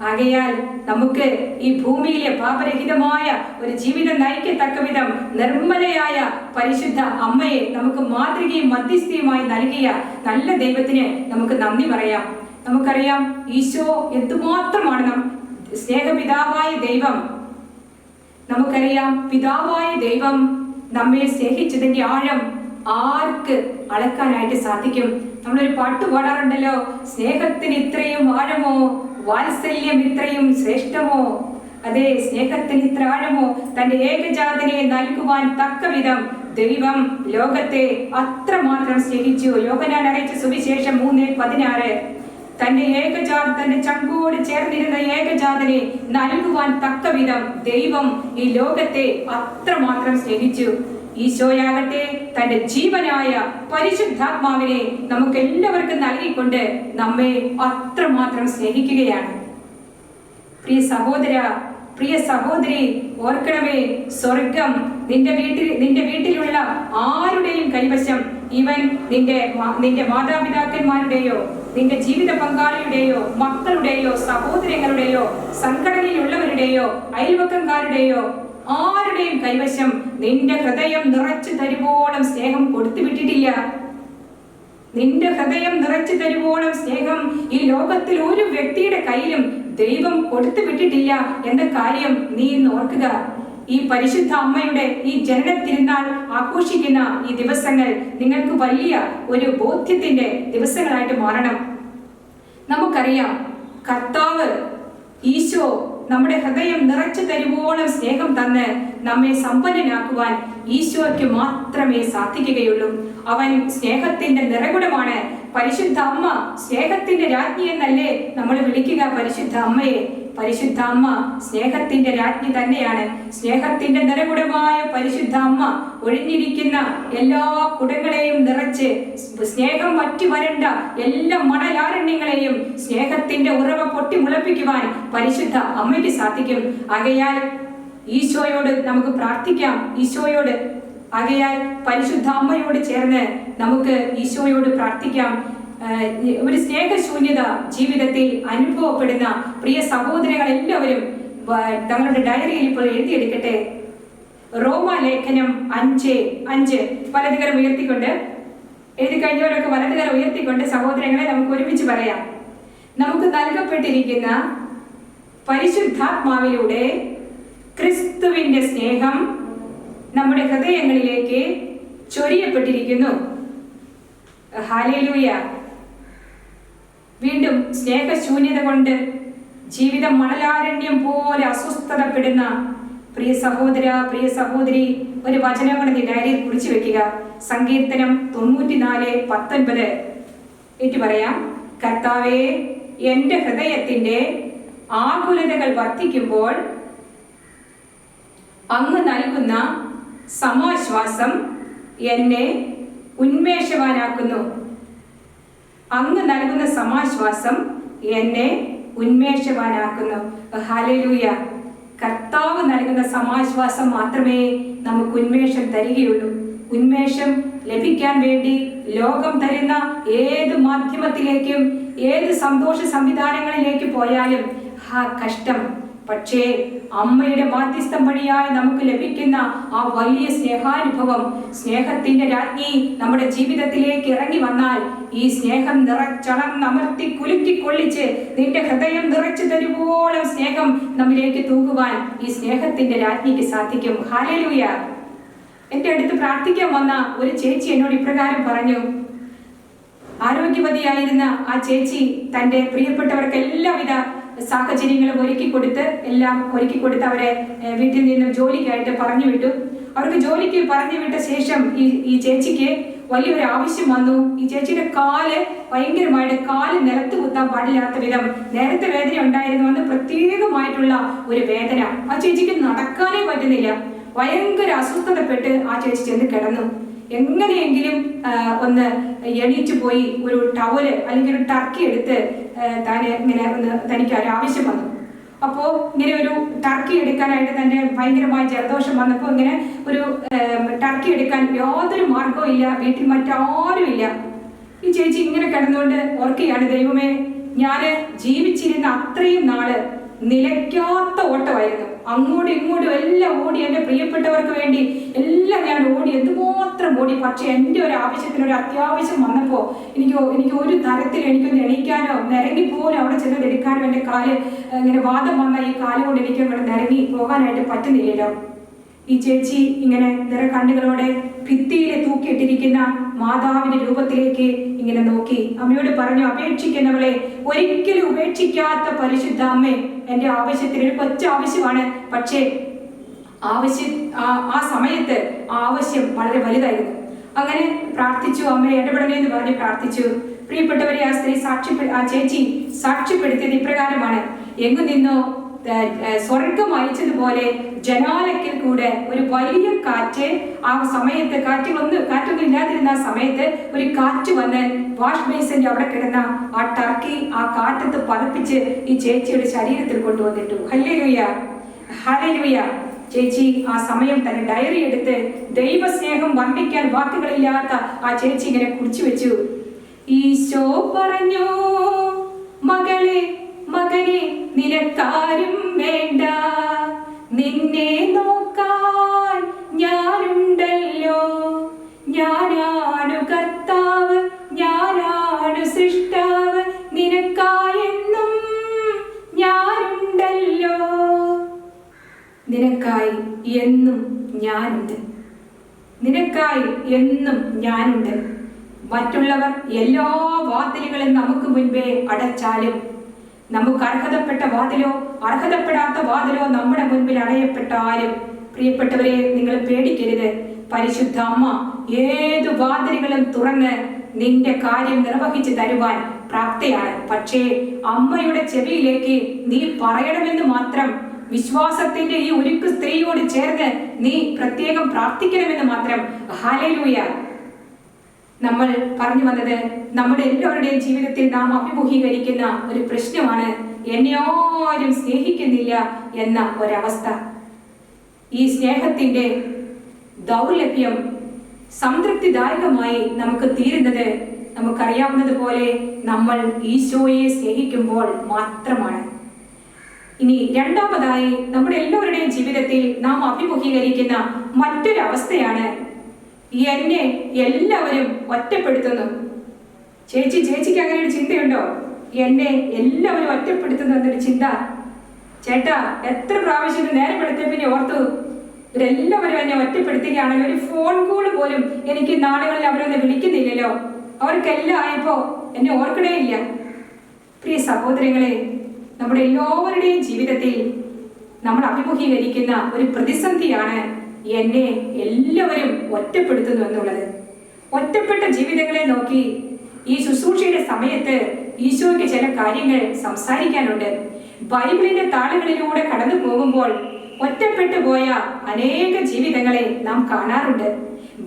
ആകയാൽ നമുക്ക് ഈ ഭൂമിയിലെ പാപരഹിതമായ ഒരു ജീവിതം നയിക്കത്തക്ക വിധം നിർമ്മലയായ പരിശുദ്ധ അമ്മയെ നമുക്ക് മാതൃകയും മധ്യസ്ഥയുമായി നൽകിയ നല്ല ദൈവത്തിന് നമുക്ക് നന്ദി പറയാം. നമുക്കറിയാം ഈശോ എന്തുമാത്രമാണ് സ്നേഹപിതാവായ ദൈവം. നമുക്കറിയാം പിതാവായ ദൈവം നമ്മെ സ്നേഹിച്ചതിന്റെ ആഴം ആർക്ക് അളക്കാനായിട്ട് സാധിക്കും? നമ്മളൊരു പാട്ട് പാടാറുണ്ടല്ലോ, സ്നേഹത്തിന് ഇത്രയും ആഴമോ, വാത്സല്യം ഇത്രയും ശ്രേഷ്ഠമോ. അതെ, സ്നേഹത്തിന് ഇത്ര ആഴമോ, തന്റെ ഏകജാതനെ നൽകുവാൻ തക്ക വിധം ദൈവം ലോകത്തെ അത്രമാത്രം സ്നേഹിച്ചു. യോഹന്നാൻ അറിയിച്ച സുവിശേഷം 3:16. തന്റെ തന്റെ ചങ്കോട് ചേർന്നിരുന്ന ഏകജാതനെ നൽകുവാൻ തക്ക വിധം ദൈവം ഈ ലോകത്തെ അത്രമാത്രം സ്നേഹിച്ചു. ഈശോയാകട്ടെ തന്റെ ജീവനായ പരിശുദ്ധാത്മാവിനെ നമുക്ക് എല്ലാവർക്കും നൽകിക്കൊണ്ട് നമ്മെ അത്രമാത്രം സ്നേഹിക്കുകയാണ്. പ്രിയ സഹോദര, പ്രിയ സഹോദരി, ഓർക്കണമേ, സ്വർഗം നിന്റെ വീട്ടിലുള്ള ആരുടെയും കൈവശം, ഇവൻ നിന്റെ മാതാപിതാക്കന്മാരുടെയോ നിന്റെ ജീവിത പങ്കാളിയുടെയോ മക്കളുടെയോ സഹോദരങ്ങളുടെയോ സംഘടനയിലുള്ളവരുടെയോ അയൽവക്കക്കാരുടെയോ ആരുടെയും കൈവശം നിന്റെ ഹൃദയം നിറച്ചു തരുവോളം സ്നേഹം കൊടുത്തു വിട്ടിട്ടില്ല. നിന്റെ ഹൃദയം നിറച്ചു തരുവോളം സ്നേഹം ഈ ലോകത്തിൽ ഒരു വ്യക്തിയുടെ കയ്യിലും ദൈവം കൊടുത്തു വിട്ടിട്ടില്ല എന്ന കാര്യം നീ ഇന്ന് ഓർക്കുക. ഈ പരിശുദ്ധ അമ്മയുടെ ഈ ജനന തിരുനാൾ ആഘോഷിക്കുന്ന ഈ ദിവസങ്ങൾ നിങ്ങൾക്ക് വലിയ ഒരു ബോധ്യത്തിന്റെ ദിവസങ്ങളായിട്ട് മാറണം. നമുക്കറിയാം, കർത്താവ് ഈശോ നമ്മുടെ ഹൃദയം നിറച്ചു തരുവോളം സ്നേഹം തന്ന് നമ്മെ സമ്പന്നനാക്കുവാൻ ഈശോയ്ക്ക് മാത്രമേ സാധിക്കുകയുള്ളൂ. അവൻ സ്നേഹത്തിന്റെ നിറകുടമാണ്. പരിശുദ്ധ അമ്മ സ്നേഹത്തിന്റെ രാജ്ഞി എന്നല്ലേ നമ്മൾ വിളിക്കുക പരിശുദ്ധ അമ്മയെ? പരിശുദ്ധ അമ്മ സ്നേഹത്തിന്റെ രാജ്ഞി തന്നെയാണ്. സ്നേഹത്തിന്റെ നിറകുടമായ പരിശുദ്ധ അമ്മ ഒഴിഞ്ഞിരിക്കുന്ന എല്ലാ കുടങ്ങളെയും നിറച്ച് സ്നേഹം വറ്റി വരണ്ട എല്ലാ മണലാരണ്യങ്ങളെയും സ്നേഹത്തിന്റെ ഉറവ പൊട്ടി മുളപ്പിക്കുവാൻ പരിശുദ്ധ അമ്മയ്ക്ക് സാധിക്കും. ആകയാൽ ഈശോയോട് നമുക്ക് പ്രാർത്ഥിക്കാം. ഈശോയോട് ആകയാൽ പരിശുദ്ധ അമ്മയോട് ചേർന്ന് നമുക്ക് ഈശോയോട് പ്രാർത്ഥിക്കാം. ഒരു സ്നേഹശൂന്യത ജീവിതത്തിൽ അനുഭവപ്പെടുന്ന പ്രിയ സഹോദരങ്ങൾ എല്ലാവരും തങ്ങളുടെ ഡയറിയിൽ ഇപ്പോൾ എഴുതിയെടുക്കട്ടെ. റോമാലേഖനം 5:5 വലതുകരം ഉയർത്തിക്കൊണ്ട്, എഴുതി കഴിഞ്ഞവരൊക്കെ വലതുകരം ഉയർത്തിക്കൊണ്ട് സഹോദരങ്ങളെ നമുക്ക് ഒരുമിച്ച് പറയാം. നമുക്ക് നൽകപ്പെട്ടിരിക്കുന്ന പരിശുദ്ധാത്മാവിലൂടെ ക്രിസ്തുവിന്റെ സ്നേഹം നമ്മുടെ ഹൃദയങ്ങളിലേക്ക് ചൊരിയപ്പെട്ടിരിക്കുന്നു. ഹല്ലേലൂയ. വീണ്ടും സ്നേഹശൂന്യത കൊണ്ട് ജീവിതം മണലാരണ്യം പോലെ അസ്വസ്ഥതപ്പെടുന്ന പ്രിയ സഹോദര, പ്രിയ സഹോദരി, ഒരു വചനം കൊണ്ട് നീ ഡയറിയിൽ കുറിച്ചു വെക്കുക. സങ്കീർത്തനം 94:19 ഏറ്റു പറയാം. കർത്താവേ, എന്റെ ഹൃദയത്തിന്റെ ആകുലതകൾ വർദ്ധിക്കുമ്പോൾ അങ്ങ് നൽകുന്ന സമാശ്വാസം എന്നെ ഉന്മേഷവാനാക്കുന്നു. അങ്ങ് നൽകുന്ന സമാശ്വാസം എന്നെ ഉന്മേഷവാനാക്കുന്നു. ഹല്ലേലൂയ. കർത്താവ് നൽകുന്ന സമാശ്വാസം മാത്രമേ നമുക്ക് ഉന്മേഷം തരികയുള്ളൂ. ഉന്മേഷം ലഭിക്കാൻ വേണ്ടി ലോകം തരുന്ന ഏത് മാധ്യമത്തിലേക്കും ഏത് സന്തോഷ സംവിധാനങ്ങളിലേക്ക് പോയാലും കഷ്ടം. പക്ഷേ അമ്മയുടെ മാധ്യസ്ഥം വഴിയായി നമുക്ക് ലഭിക്കുന്ന ആ വലിയ സ്നേഹാനുഭവം, സ്നേഹത്തിന്റെ രാജ്ഞി നമ്മുടെ ജീവിതത്തിലേക്ക് ഇറങ്ങി വന്നാൽ ഈ സ്നേഹം നിറച്ചണർന്നമർത്തി കുലുക്കി കൊള്ളിച്ച് നിന്റെ ഹൃദയം നിറച്ചു തരുവോളം സ്നേഹം നമ്മിലേക്ക് തൂകുവാൻ ഈ സ്നേഹത്തിന്റെ രാജ്ഞിക്ക് സാധിക്കും. ഹല്ലേലൂയ. എന്റെ അടുത്ത് പ്രാർത്ഥിക്കാൻ വന്ന ഒരു ചേച്ചി എന്നോട് ഇപ്രകാരം പറഞ്ഞു. ആരോഗ്യവതിയായിരുന്ന ആ ചേച്ചി തന്റെ പ്രിയപ്പെട്ടവർക്ക് എല്ലാവിധ സാഹചര്യങ്ങളും ഒരുക്കി കൊടുത്ത് അവരെ വീട്ടിൽ നിന്നും ജോലിക്കായിട്ട് പറഞ്ഞു വിട്ടു. അവർക്ക് ജോലിക്ക് പറഞ്ഞു വിട്ട ശേഷം ഈ ചേച്ചിക്ക് വലിയൊരു ആവശ്യം വന്നു. ഈ ചേച്ചിയുടെ ഭയങ്കരമായിട്ട് കാല് നിലത്ത് കുത്താൻ പാടില്ലാത്ത വിധം നേരത്തെ വേദന ഉണ്ടായിരുന്നു. അന്ന് പ്രത്യേകമായിട്ടുള്ള ഒരു വേദന. ആ ചേച്ചിക്ക് നടക്കാനേ പറ്റുന്നില്ല. ഭയങ്കര അസ്വസ്ഥതപ്പെട്ട് ആ ചേച്ചി ചെന്ന് കിടന്നു. എങ്ങനെയെങ്കിലും ഒന്ന് എണീറ്റ് പോയി ഒരു ടവല് അല്ലെങ്കിൽ ഒരു ടർക്കി എടുത്ത് തനിക്ക് ഒരു ആവശ്യം വന്നു. അപ്പോൾ ഇങ്ങനെ ഒരു ടർക്കി എടുക്കാനായിട്ട് തന്റെ ഭയങ്കരമായ ജലദോഷം വന്നപ്പോൾ ഇങ്ങനെ ഒരു ടർക്കി എടുക്കാൻ യാതൊരു മാർഗവും ഇല്ല. വീട്ടിൽ മറ്റാരും ഇല്ല. ഈ ചേച്ചി ഇങ്ങനെ കിടന്നുകൊണ്ട് ഓർക്കുകയാണ്, ദൈവമേ, ഞാന് ജീവിച്ചിരുന്ന അത്രയും നാള് നിലയ്ക്കാത്ത ഓട്ടമായിരുന്നു. അങ്ങോട്ടും ഇങ്ങോട്ടും എല്ലാം ഓടി, എൻ്റെ പ്രിയപ്പെട്ടവർക്ക് വേണ്ടി എല്ലാം ഞാൻ ഓടി, എന്തുമാത്രം ഓടി. പക്ഷെ എൻ്റെ ഒരു ആവശ്യത്തിന് ഒരു അത്യാവശ്യം വന്നപ്പോൾ എനിക്ക് ഒരു തരത്തിൽ എനിക്കൊന്ന് എണീക്കാനോ നിരങ്ങിപ്പോലും അവിടെ ചെന്ന് എടുക്കാനോ എൻ്റെ കാല് ഇങ്ങനെ വാദം വന്ന ഈ കാല് കൊണ്ട് എനിക്ക് ഇവിടെ നിരങ്ങി പോകാനായിട്ട് പറ്റുന്നില്ലല്ലോ. ഈ ചേച്ചി ഇങ്ങനെ നിറ കണ്ണുകളോടെ ഭിത്തിയിലെ തൂക്കിയിട്ടിരിക്കുന്ന മാതാവിന്റെ രൂപത്തിലേക്ക് ഇങ്ങനെ നോക്കി അമ്മയോട് പറഞ്ഞു, അപേക്ഷിക്കുന്നവളെ, ഒരിക്കലും ഉപേക്ഷിക്കാത്ത പരിശുദ്ധ അമ്മേ, എൻ്റെ ആവശ്യത്തിന് ഒരു കൊച്ചാവശ്യമാണ്. പക്ഷേ ആ സമയത്ത് ആവശ്യം വളരെ വലുതായിരുന്നു. അങ്ങനെ പ്രാർത്ഥിച്ചു, അമ്മ ഇടപെടണേ എന്ന് പറഞ്ഞ് പ്രാർത്ഥിച്ചു. പ്രിയപ്പെട്ടവരെ, ആ ചേച്ചി സാക്ഷ്യപ്പെടുത്തിയത് ഇപ്രകാരമാണ്. എങ്ങു നിന്നോ സ്വർഗം അയച്ചതുപോലെ ജനാലയ്ക്കൽ കൂടെ ഒരു വലിയ കാറ്റ്, ആ സമയത്ത് കാറ്റൊന്നും ഇല്ലാതിരുന്ന ആ സമയത്ത് ഒരു കാറ്റ് വന്ന് വാഷ് ബേസിന്റെ അവിടെ കിടന്ന ആ ടർക്കി ആ കാറ്റത്ത് പതപ്പിച്ച് ഈ ചേച്ചിയുടെ ശരീരത്തിൽ കൊണ്ടുവന്നിട്ടു. Hallelujah, hallelujah. ചേച്ചി ആ സമയം തന്നെ ഡയറി എടുത്ത് ദൈവസ്നേഹം വർണ്ണിക്കാൻ വാക്കുകളില്ലാത്ത ആ ചേച്ചി ഇങ്ങനെ കുറിച്ചു വെച്ചു. ഈശോ പറഞ്ഞു, മകളെ, മകനെ, നിനക്കാരും വേണ്ട, നിന്നെ നോക്കാൻ ഞാനുണ്ടല്ലോ. ഞാനാണ് കർത്താവ്, ഞാനാണ് സൃഷ്ടാവ്, നിനക്കായെന്നും ഞാനുണ്ടല്ലോ. നിനക്കായി എന്നും ഞാനുണ്ട്, നിനക്കായി എന്നും ഞാനുണ്ട്. മറ്റുള്ളവർ എല്ലാ വാതിലുകളും നമുക്ക് മുൻപേ അടച്ചാലും, നമുക്ക് അർഹതപ്പെട്ട വാതിലോ അർഹതപ്പെടാത്ത വാതിലോ നമ്മുടെ മുൻപിൽ അടയപ്പെട്ടാലും, പ്രിയപ്പെട്ടവരെ, നിങ്ങൾ പേടിക്കരുത്. പരിശുദ്ധ അമ്മ ഏതു വാതിലുകളും തുറന്ന് നിന്റെ കാര്യം നിർവഹിച്ചു തരുവാൻ പ്രാപ്തയാണ്. പക്ഷേ അമ്മയുടെ ചെവിയിലേക്ക് നീ പറയണമെന്ന് മാത്രം, വിശ്വാസത്തിന്റെ ഈ ഒരുക്ക് സ്ത്രീയോട് ചേർന്ന് നീ പ്രത്യേകം പ്രാർത്ഥിക്കണമെന്ന് മാത്രം. ഹല്ലേലൂയ. നമ്മൾ പറഞ്ഞു വന്നത്, നമ്മുടെ എല്ലാവരുടെയും ജീവിതത്തിൽ നാം അഭിമുഖീകരിക്കുന്ന ഒരു പ്രശ്നമാണ് എന്നെ ആരും സ്നേഹിക്കുന്നില്ല എന്ന ഒരവസ്ഥ. ഈ സ്നേഹത്തിന്റെ ദൗർലഭ്യം സംതൃപ്തിദായകമായി നമുക്ക് തീരുന്നത് നമുക്കറിയാവുന്നത് പോലെ നമ്മൾ ഈശോയെ സ്നേഹിക്കുമ്പോൾ മാത്രമാണ്. ഇനി രണ്ടാമതായി നമ്മുടെ എല്ലാവരുടെയും ജീവിതത്തിൽ നാം അഭിമുഖീകരിക്കുന്ന മറ്റൊരവസ്ഥയാണ് എന്നെ എല്ലാവരും ഒറ്റപ്പെടുത്തുന്നു. ചേച്ചിക്ക് അങ്ങനെ ഒരു ചിന്തയുണ്ടോ? എന്നെ എല്ലാവരും ഒറ്റപ്പെടുത്തുന്നു എന്നൊരു ചിന്ത. ചേട്ടാ, എത്ര പ്രാവശ്യം നേരെ പെടുത്തിയ പിന്നെ ഓർത്തു ഇവരെല്ലാവരും എന്നെ ഒറ്റപ്പെടുത്തുകയാണെങ്കിൽ ഒരു ഫോൺ കോൾ പോലും എനിക്ക് നാളുകളിൽ അവരൊന്നും വിളിക്കുന്നില്ലല്ലോ, അവർക്കെല്ലാം ആയപ്പോ എന്നെ ഓർക്കണേ ഇല്ല. പ്രിയ സഹോദരങ്ങളെ, നമ്മുടെ എല്ലാവരുടെയും ജീവിതത്തിൽ നമ്മൾ അഭിമുഖീകരിക്കുന്ന ഒരു പ്രതിസന്ധിയാണ് എന്നെ എല്ലാവരും ഒറ്റപ്പെടുത്തുന്നു എന്നുള്ളത്. ഒറ്റപ്പെട്ട ജീവിതങ്ങളെ നോക്കി ഈ ശുശ്രൂഷയുടെ സമയത്ത് ഈശോയ്ക്ക് ചില കാര്യങ്ങൾ സംസാരിക്കാനുണ്ട്. ബൈബിളിന്റെ താളുകളിലൂടെ കടന്നു പോകുമ്പോൾ ഒറ്റപ്പെട്ടു പോയ അനേക ജീവിതങ്ങളെ നാം കാണാറുണ്ട്.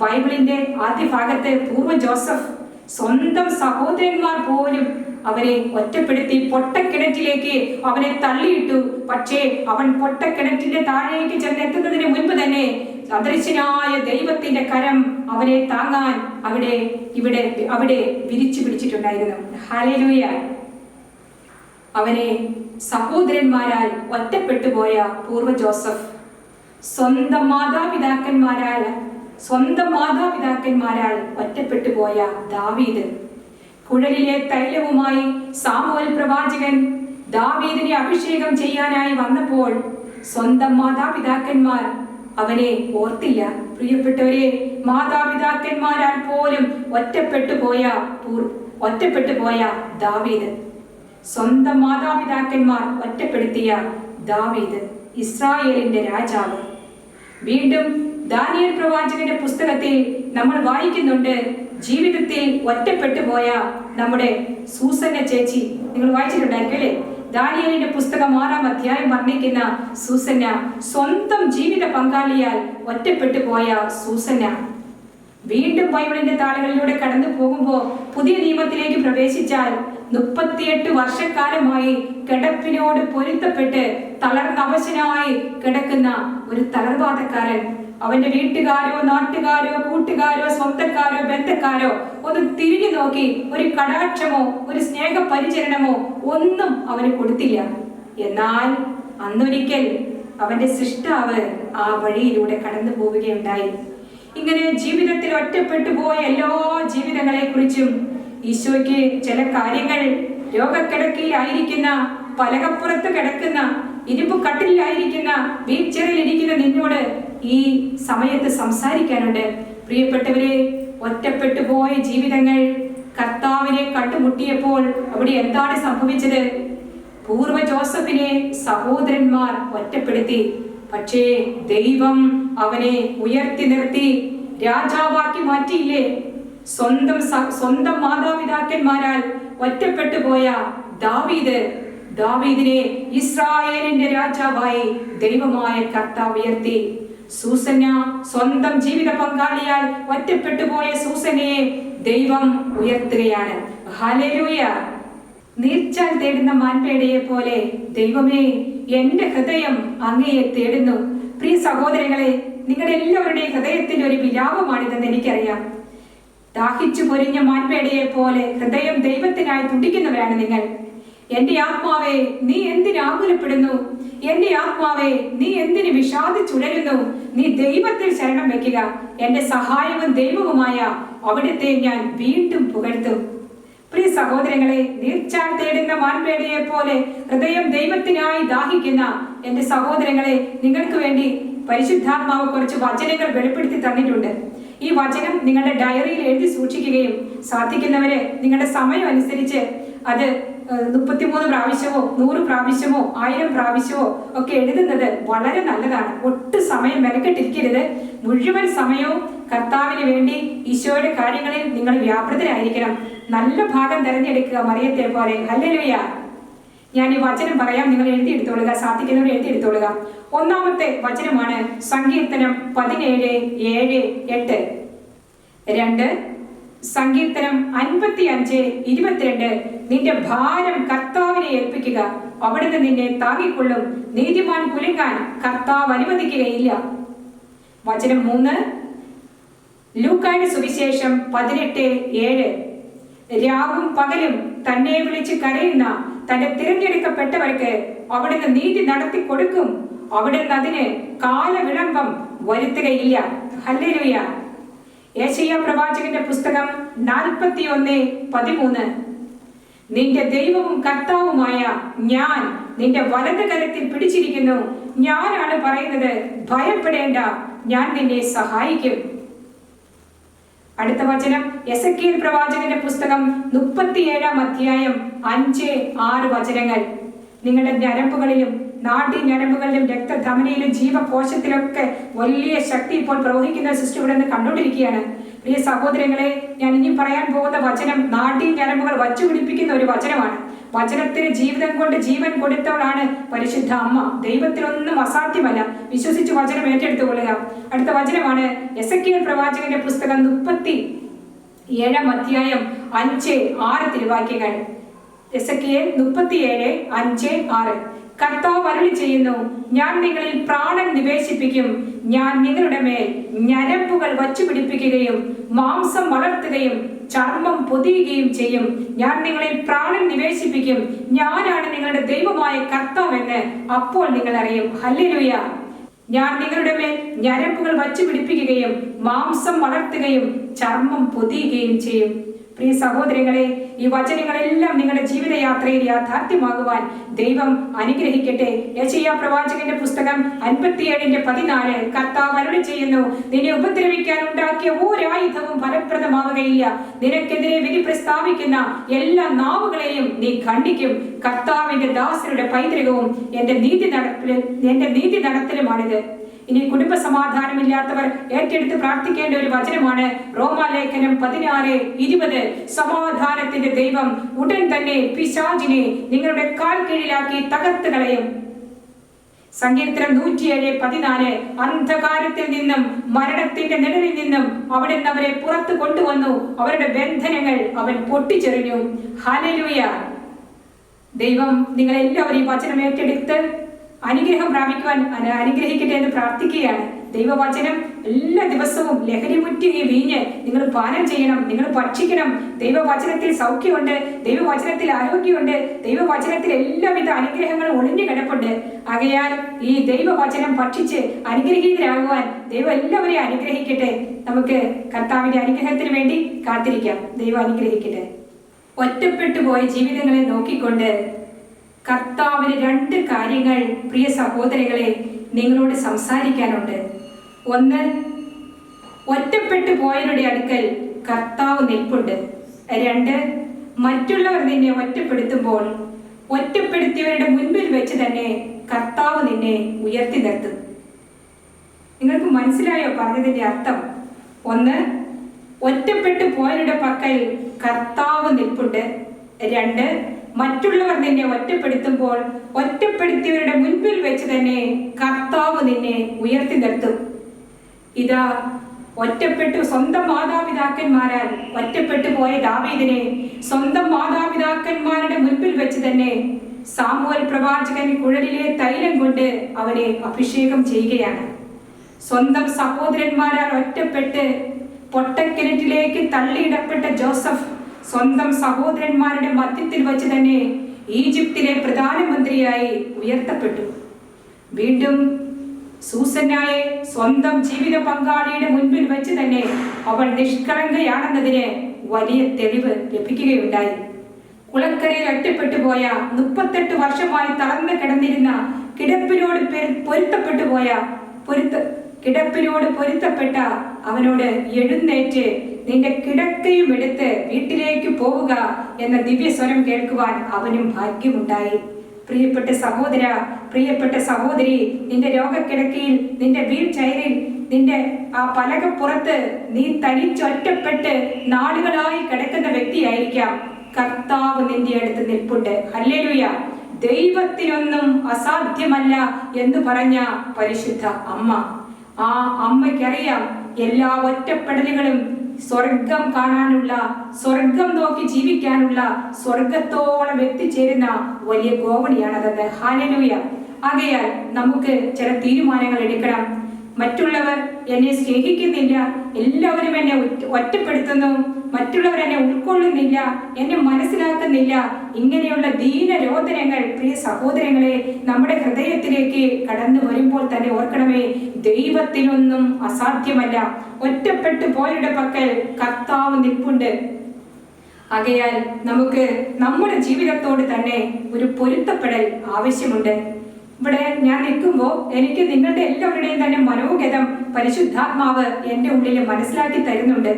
ബൈബിളിന്റെ ആദ്യ ഭാഗത്ത് പൂർവ്വ ജോസഫ് സ്വന്തം സഹോദരന്മാർ പോലും അവനെ ഒറ്റപ്പെടുത്തി പൊട്ടക്കിണറ്റിലേക്ക് അവനെ തള്ളിയിട്ടു. പക്ഷേ അവൻ പൊട്ടക്കിണറ്റിന്റെ താഴേക്ക് ചെന്നെത്തുന്നതിന് മുൻപ് തന്നെ അദൃശ്യനായ ദൈവത്തിന്റെ കരം അവനെ താങ്ങാൻ അവിടെ വിരിച്ചു പിടിച്ചിട്ടുണ്ടായിരുന്നു. ഹല്ലേലൂയ. അവനെ സഹോദരന്മാരാൽ ഒറ്റപ്പെട്ടു പോയ പൂർവ്വ ജോസഫ് സ്വന്തം മാതാപിതാക്കന്മാരാൽ ഒറ്റപ്പെട്ടു പോയ ദാവീദ്, കുഴലിലെ തൈലവുമായി സാമുവേൽ പ്രവാചകൻ ദാവീദിനെ അഭിഷേകം ചെയ്യാനായി വന്നപ്പോൾ സ്വന്തം മാതാപിതാക്കന്മാർ അവനെ ഓർത്തില്ല. പ്രിയപ്പെട്ടവരെ, മാതാപിതാക്കന്മാരാൽ പോലും ഒറ്റപ്പെട്ടു പോയ ദാവീദ്, സ്വന്തം മാതാപിതാക്കന്മാർ ഒറ്റപ്പെടുത്തിയ ദാവീദ്, ഇസ്രായേലിന്റെ രാജാവ്. വീണ്ടും ദാനിയേൽ പ്രവാചകന്റെ പുസ്തകത്തിൽ നമ്മൾ വായിക്കുന്നുണ്ട്, ജീവിതത്തിൽ ഒറ്റപ്പെട്ടു പോയ നമ്മുടെ സൂസന്ന ചേച്ചി. നിങ്ങൾ വായിച്ചിട്ടുണ്ടായിരിക്കും അല്ലേ? ദാനിയേലിന്റെ പുസ്തകം 6-ാം അധ്യായം വർണ്ണിക്കുന്ന സൂസന്ന, സ്വന്തം ജീവിത പങ്കാളിയാൽ ഒറ്റപ്പെട്ടു പോയ സൂസന്ന. വീണ്ടും ബൈബിളിന്റെ താളുകളിലൂടെ കടന്നു പോകുമ്പോൾ പുതിയ നിയമത്തിലേക്ക് പ്രവേശിച്ചാൽ 38 വർഷക്കാലമായി കിടപ്പിനോട് പൊരുത്തപ്പെട്ട് തളർന്നവശനായി കിടക്കുന്ന ഒരു തളർവാദക്കാരൻ. അവന്റെ വീട്ടുകാരോ നാട്ടുകാരോ കൂട്ടുകാരോ സ്വന്തക്കാരോ ബന്ധക്കാരോ ഒന്ന് തിരിഞ്ഞു നോക്കി ഒരു കടാക്ഷമോ ഒരു സ്നേഹപരിചരണമോ ഒന്നും അവന് കൊടുത്തില്ല. എന്നാൽ അന്നൊരിക്കൽ അവന്റെ സൃഷ്ടാവ് ആ വഴിയിലൂടെ കടന്നു പോവുകയുണ്ടായി. ഇങ്ങനെ ജീവിതത്തിൽ ഒറ്റപ്പെട്ടു പോയ എല്ലാ ജീവിതങ്ങളെ കുറിച്ചും ഈശോയ്ക്ക് ചില കാര്യങ്ങൾ രോഗക്കിടക്കയിലായിരിക്കുന്ന, പലകപ്പുറത്ത് കിടക്കുന്ന, ഇരുമ്പ് കട്ടിലായിരിക്കുന്ന, വീൽ ചെയറിൽ ഇരിക്കുന്ന നിന്നോട് ഈ സമയത്ത് സംസാരിക്കാനുണ്ട്. പ്രിയപ്പെട്ടവരെ, ഒറ്റപ്പെട്ടു പോയ ജീവിതങ്ങൾ കർത്താവിനെ കണ്ടുമുട്ടിയപ്പോൾ അവിടെ എന്താണ് സംഭവിച്ചത്? പൂർവ്വ ജോസഫിനെ സഹോദരന്മാർ ഒറ്റപ്പെടുത്തി. പക്ഷേ ദൈവം അവനെ ഉയർത്തി നിർത്തി രാജാവാക്കി മാറ്റിയില്ലേ? സ്വന്തം മാതാപിതാക്കന്മാരാൽ ഒറ്റപ്പെട്ടു പോയ ദാവീദിനെ ഇസ്രായേലിന്റെ രാജാവായി ദൈവമായ കർത്താവ് ഉയർത്തി. സൂസന്ന, സ്വന്തം ജീവിത പങ്കാളിയാൽ ഒറ്റപ്പെട്ടു പോയ സൂസന്നയെ ദൈവം ഉയർത്തുകയാണ്. ഹല്ലേലൂയ. നീർച്ചാൽ തേടുന്ന മാൻപേടയെ പോലെ ദൈവമേ, എന്റെ ഹൃദയം അങ്ങയെ തേടുന്നു. പ്രിയ സഹോദരങ്ങളെ, നിങ്ങളുടെ എല്ലാവരുടെയും ഹൃദയത്തിന്റെ ഒരു വിലാപമാണിതെന്ന് എനിക്കറിയാം. ദാഹിച്ചു പൊരിഞ്ഞ മാൻപേടയെ പോലെ ഹൃദയം ദൈവത്തിനായി തുടിക്കുന്നവരാണ് നിങ്ങൾ. എന്റെ ആത്മാവേ, നീ എന്തിന് ആകുലപ്പെടുന്നു? എന്റെ ആത്മാവേ, നീ എന്തിന് വിഷാദിച്ചുഴലുന്നു? നീ ദൈവത്തിൽ ശരണം വെക്കുക. എന്റെ സഹായവും ദൈവവുമായ അവിടുത്തെ ഞാൻ വീണ്ടും പുകഴ്ത്തും. പ്രിയ സഹോദരങ്ങളെ, നീർച്ചാൽ തേടുന്ന മാൻപേടയെ പോലെ ഹൃദയം ദൈവത്തിനായി ദാഹിക്കുന്ന എന്റെ സഹോദരങ്ങളെ, നിങ്ങൾക്ക് വേണ്ടി പരിശുദ്ധാത്മാവ് കുറച്ച് വചനങ്ങൾ വെളിപ്പെടുത്തി തന്നിട്ടുണ്ട്. ഈ വചനം നിങ്ങളുടെ ഡയറിയിൽ എഴുതി സൂക്ഷിക്കുകയും സാധിക്കുന്നവര് നിങ്ങളുടെ സമയം അനുസരിച്ച് അത് 33 പ്രാവശ്യമോ 100 പ്രാവശ്യമോ 1000 പ്രാവശ്യമോ ഒക്കെ എഴുതുന്നത് വളരെ നല്ലതാണ്. ഒട്ടും സമയം മെനക്കെട്ടിരിക്കരുത്. മുഴുവൻ സമയവും കർത്താവിന് വേണ്ടി ഈശോയുടെ കാര്യങ്ങളിൽ നിങ്ങൾ വ്യാപൃതരായിരിക്കണം. നല്ല ഭാഗം തിരഞ്ഞെടുക്കുക, മറിയത്തെ പോലെ. ഹല്ലേലൂയ. ഞാൻ ഈ വചനം പറയാം, നിങ്ങൾ എഴുതിയെടുത്തോളുക, സാധിക്കുന്നവർ എഴുതിയെടുത്തോളുക. ഒന്നാമത്തെ വചനമാണ് സങ്കീർത്തനം 17:7-8. 2 സങ്കീർത്തനം 55:22. നിന്റെ ഭാരം കർത്താവിനെ ഏൽപ്പിക്കുക, അവിടുന്ന് നിന്നെ താങ്ങിക്കൊള്ളും. നീതിമാൻ കുലുങ്ങാൻ കർത്താവ് അനുവദിക്കുകയില്ല. വചനം 3 ലൂക്കായുടെ സുവിശേഷം 18:7. രാവും പകലും തന്നെ വിളിച്ച് കരയുന്ന തന്റെ തിരഞ്ഞെടുക്കപ്പെട്ടവർക്ക് അവിടുന്ന് നീതി നടത്തി കൊടുക്കും. അവിടുന്ന് അതിന് കാലവിളംബം വരുത്തുകയില്ല. ഹല്ലേലൂയ. യെശയ്യാ പ്രവാചകന്റെ പുസ്തകം 41:13. നിന്റെ ദൈവവും കർത്താവുമായ ഞാൻ നിന്റെ വലത് കരത്തിൽ പിടിച്ചിരിക്കുന്നു. ഞാനാണ് പറയുന്നത്, ഭയപ്പെടേണ്ട, ഞാൻ നിന്നെ സഹായിക്കും. അടുത്ത വചനം എസെക്കിയേൽ പ്രവാചകന്റെ പുസ്തകം 37:5-6 വചനങ്ങൾ. നിങ്ങളുടെ ഞരമ്പുകളിലും നാഡി ഞരമ്പുകളിലും രക്തധമനിയിലും ജീവകോശത്തിലൊക്കെ വലിയ ശക്തി ഇപ്പോൾ പ്രവഹിക്കുന്ന സിസ്റ്റർ ഇവിടെ നിന്ന് കണ്ടുകൊണ്ടിരിക്കുകയാണ്. പ്രിയ സഹോദരങ്ങളെ, ഞാൻ ഇനി പറയാൻ പോകുന്ന വചനം നാഡി ഞരമ്പുകൾ വച്ചുപിടിപ്പിക്കുന്ന ഒരു വചനമാണ്. വചനത്തിന് ജീവിതം കൊണ്ട് ജീവൻ കൊടുത്തവളാണ് പരിശുദ്ധ അമ്മ. ദൈവത്തിനൊന്നും അസാധ്യമല്ല. വിശ്വസിച്ച് വചനം ഏറ്റെടുത്തുകൊള്ളുക. അടുത്ത വചനമാണ് എസെക്കിയേൽ പ്രവാചകന്റെ പുസ്തകം 37:5-6 തിരുവാക്യങ്ങൾ. എസെക്കിയേൽ 37:5-6. കർത്താവ് അരുളി ചെയ്യുന്നു, ഞാൻ നിങ്ങളിൽ പ്രാണൻ നിവേശിപ്പിക്കും. ഞാൻ നിങ്ങളുടെ മേൽ ഞരമ്പുകൾ വച്ചുപിടിപ്പിക്കുകയും മാംസം വളർത്തുകയും ചർമ്മം പൊതിയുകയും ചെയ്യും. ഞാൻ നിങ്ങളിൽ പ്രാണൻ നിവേശിപ്പിക്കും. ഞാനാണ് നിങ്ങളുടെ ദൈവമായ കർത്താവെന്ന് അപ്പോൾ നിങ്ങൾ അറിയും. ഹല്ലേലൂയ. ഞാൻ നിങ്ങളുടെ മേൽ ഞരമ്പുകൾ വച്ചുപിടിപ്പിക്കുകയും മാംസം വളർത്തുകയും ചർമ്മം പൊതിയുകയും ചെയ്യും. പ്രിയ സഹോദരങ്ങളെ, ഈ വചനങ്ങളെല്ലാം നിങ്ങളുടെ ജീവിതയാത്രയിൽ യാഥാർത്ഥ്യമാകുവാൻ ദൈവം അനുഗ്രഹിക്കട്ടെ. യെശയ്യാ പ്രവാചകന്റെ പുസ്തകം 57:14. കർത്താവ് അരുളി ചെയ്യുന്നു, നിന്നെ ഉപദ്രവിക്കാൻ ഉണ്ടാക്കിയ ഒരായുധവും ഫലപ്രദമാവുകയില്ല. നിനക്കെതിരെ വിധി പ്രസ്താവിക്കുന്ന എല്ലാ നാവുകളെയും നീ ഖണ്ഡിക്കും. കർത്താവിന്റെ ദാസരുടെ പൈതൃകവും എന്റെ നീതി നടത്തലുമാണിത്. ഇനി കുടുംബ സമാധാനമില്ലാത്തവർ ഏറ്റെടുത്ത് പ്രാർത്ഥിക്കേണ്ട ഒരു വചനമാണ് റോമാലേഖനം 16:20. സമാധാനത്തിന്റെ ദൈവം ഉടൻ തന്നെ പിശാചിനെ നിങ്ങളുടെ കാൽ കീഴിലാക്കി തകർത്ത് കളയും. സങ്കീർത്തനം 107:14. അന്ധകാരത്തിൽ നിന്നും മരണത്തിന്റെ നിഴലിൽ നിന്നും അവിടുന്ന് അവരെ പുറത്തു കൊണ്ടുവന്നു. അവരുടെ ബന്ധനങ്ങൾ അവൻ പൊട്ടിച്ചെറിഞ്ഞു. ഹല്ലേലൂയ. ദൈവം നിങ്ങളെല്ലാവരെയും വചനം ഏറ്റെടുത്ത് അനുഗ്രഹം പ്രാപിക്കുവാൻ അനുഗ്രഹിക്കട്ടെ എന്ന് പ്രാർത്ഥിക്കുകയാണ്. ദൈവവചനം എല്ലാ ദിവസവും ലഹരിമുറ്റിയ വീഞ്ഞ് നിങ്ങൾ പാനം ചെയ്യണം, നിങ്ങൾ ഭക്ഷിക്കണം. ദൈവവചനത്തിൽ സൗഖ്യമുണ്ട്, ദൈവവചനത്തിൽ ആരോഗ്യമുണ്ട്, ദൈവവചനത്തിൽ എല്ലാവിധ അനുഗ്രഹങ്ങളും ഒളിഞ്ഞു കിടപ്പുണ്ട്. ആകയാൽ ഈ ദൈവവചനം ഭക്ഷിച്ച് അനുഗ്രഹീതരാകുവാൻ ദൈവം എല്ലാവരെയും അനുഗ്രഹിക്കട്ടെ. നമുക്ക് കർത്താവിന്റെ അനുഗ്രഹത്തിന് വേണ്ടി കാത്തിരിക്കാം. ദൈവം അനുഗ്രഹിക്കട്ടെ. ഒറ്റപ്പെട്ടു പോയ ജീവിതങ്ങളെ നോക്കിക്കൊണ്ട് കർത്താവിന് 2 കാര്യങ്ങൾ പ്രിയ സഹോദരങ്ങളെ നിങ്ങളോട് സംസാരിക്കാനുണ്ട്. ഒന്ന്, ഒറ്റപ്പെട്ടു പോയവരുടെ അടുക്കൽ കർത്താവ് നിൽപ്പുണ്ട്. 2, മറ്റുള്ളവർ നിന്നെ ഒറ്റപ്പെടുത്തുമ്പോൾ ഒറ്റപ്പെടുത്തിയവരുടെ മുൻപിൽ വെച്ച് തന്നെ കർത്താവ് നിന്നെ ഉയർത്തി നിർത്തും. നിങ്ങൾക്ക് മനസ്സിലായോ പറഞ്ഞതിന്റെ അർത്ഥം? ഒന്ന്, ഒറ്റപ്പെട്ടു പോയവരുടെ പക്കൽ കർത്താവ് നിൽപ്പുണ്ട്. 2, മറ്റുള്ളവർ നിന്നെ ഒറ്റപ്പെടുത്തുമ്പോൾ ഒറ്റപ്പെടുത്തിയവരുടെ മുൻപിൽ വെച്ച് തന്നെ കർത്താവ് നിന്നെ ഉയർത്തി നിർത്തും. ഇതാ ഒറ്റപ്പെട്ടു സ്വന്തം മാതാപിതാക്കന്മാരാൽ ഒറ്റപ്പെട്ടു പോയ ദാവീദിനെ സ്വന്തം മാതാപിതാക്കന്മാരുടെ മുൻപിൽ വെച്ച് തന്നെ സാമുവേൽ പ്രവാചകൻ കുഴലിലെ തൈലം കൊണ്ട് അവനെ അഭിഷേകം ചെയ്യുകയാണ്. സ്വന്തം സഹോദരന്മാരാൽ ഒറ്റപ്പെട്ട് പൊട്ടക്കിണറ്റിലേക്ക് തള്ളിയിടപ്പെട്ട ജോസഫ് സ്വന്തം സഹോദരന്മാരുടെ മധ്യത്തിൽ വച്ച് തന്നെ ഈജിപ്തിലെ പ്രധാനമന്ത്രിയായി ഉയർത്തപ്പെട്ടു. വീണ്ടും സൂസന്നായെ സ്വന്തം ജീവിത പങ്കാളിയുടെ മുൻപിൽ വെച്ച് തന്നെ അവൾ നിഷ്കളങ്കയാണെന്നതിന് വലിയ തെളിവ് ലഭിക്കുകയുണ്ടായി. കുളക്കരയിൽ ഒറ്റപ്പെട്ടു പോയ 38 വർഷമായി തളർന്നു കിടന്നിരുന്ന കിടപ്പിനോട് പൊരുത്തപ്പെട്ട അവനോട് എഴുന്നേറ്റ് നിന്റെ കിടക്കയും എടുത്ത് വീട്ടിലേക്ക് പോവുക എന്ന ദിവ്യസ്വരം കേൾക്കുവാൻ അവനും ഭാഗ്യമുണ്ടായി. പ്രിയപ്പെട്ട സഹോദര, പ്രിയപ്പെട്ട സഹോദരി, നിന്റെ രോഗക്കിടക്കയിൽ, നിന്റെ വീൽ ചെയറിൽ, നിന്റെ ആ പലകപ്പുറത്ത് നീ തനിച്ചൊറ്റപ്പെട്ട് നാളുകളായി കിടക്കുന്ന വ്യക്തിയായിരിക്കാം. കർത്താവ് നിന്റെ അടുത്ത് നിൽപ്പുണ്ട്. ഹല്ലേലൂയ. ദൈവത്തിനൊന്നും അസാധ്യമല്ല എന്ന് പറഞ്ഞ പരിശുദ്ധ അമ്മ. ആ അമ്മയ്ക്കറിയാം എല്ലാ ഒറ്റപ്പെടലുകളും സ്വർഗം കാണാനുള്ള, സ്വർഗം നോക്കി ജീവിക്കാനുള്ള, സ്വർഗത്തോളം എത്തിച്ചേരുന്ന വലിയ ഗോവണിയാണതെന്ന്. ഹല്ലേലൂയ. ആകയാൽ നമുക്ക് ചില തീരുമാനങ്ങൾ എടുക്കണം. മറ്റുള്ളവർ എന്നെ സ്നേഹിക്കുന്നില്ല, എല്ലാവരും എന്നെ ഒറ്റപ്പെടുത്തുന്നു, മറ്റുള്ളവർ എന്നെ ഉൾക്കൊള്ളുന്നില്ല, എന്നെ മനസ്സിലാക്കുന്നില്ല. ഇങ്ങനെയുള്ള ദീനരോധനങ്ങൾ പ്രിയ സഹോദരങ്ങളെ നമ്മുടെ ഹൃദയത്തിലേക്ക് കടന്നു വരുമ്പോൾ തന്നെ ഓർക്കണമേ, ദൈവത്തിനൊന്നും അസാധ്യമല്ല. ഒറ്റപ്പെട്ടു പോയവരുടെ പക്കൽ കർത്താവ് നിൽപ്പുണ്ട്. ആകയാൽ നമുക്ക് നമ്മുടെ ജീവിതത്തോട് തന്നെ ഒരു പൊരുത്തപ്പെടൽ ആവശ്യമുണ്ട്. ഇവിടെ ഞാൻ നിൽക്കുമ്പോൾ എനിക്ക് നിങ്ങളുടെ എല്ലാവരുടെയും തന്നെ മനോഗതം പരിശുദ്ധാത്മാവ് എൻ്റെ ഉള്ളിൽ മനസ്സിലാക്കി തരുന്നുണ്ട്.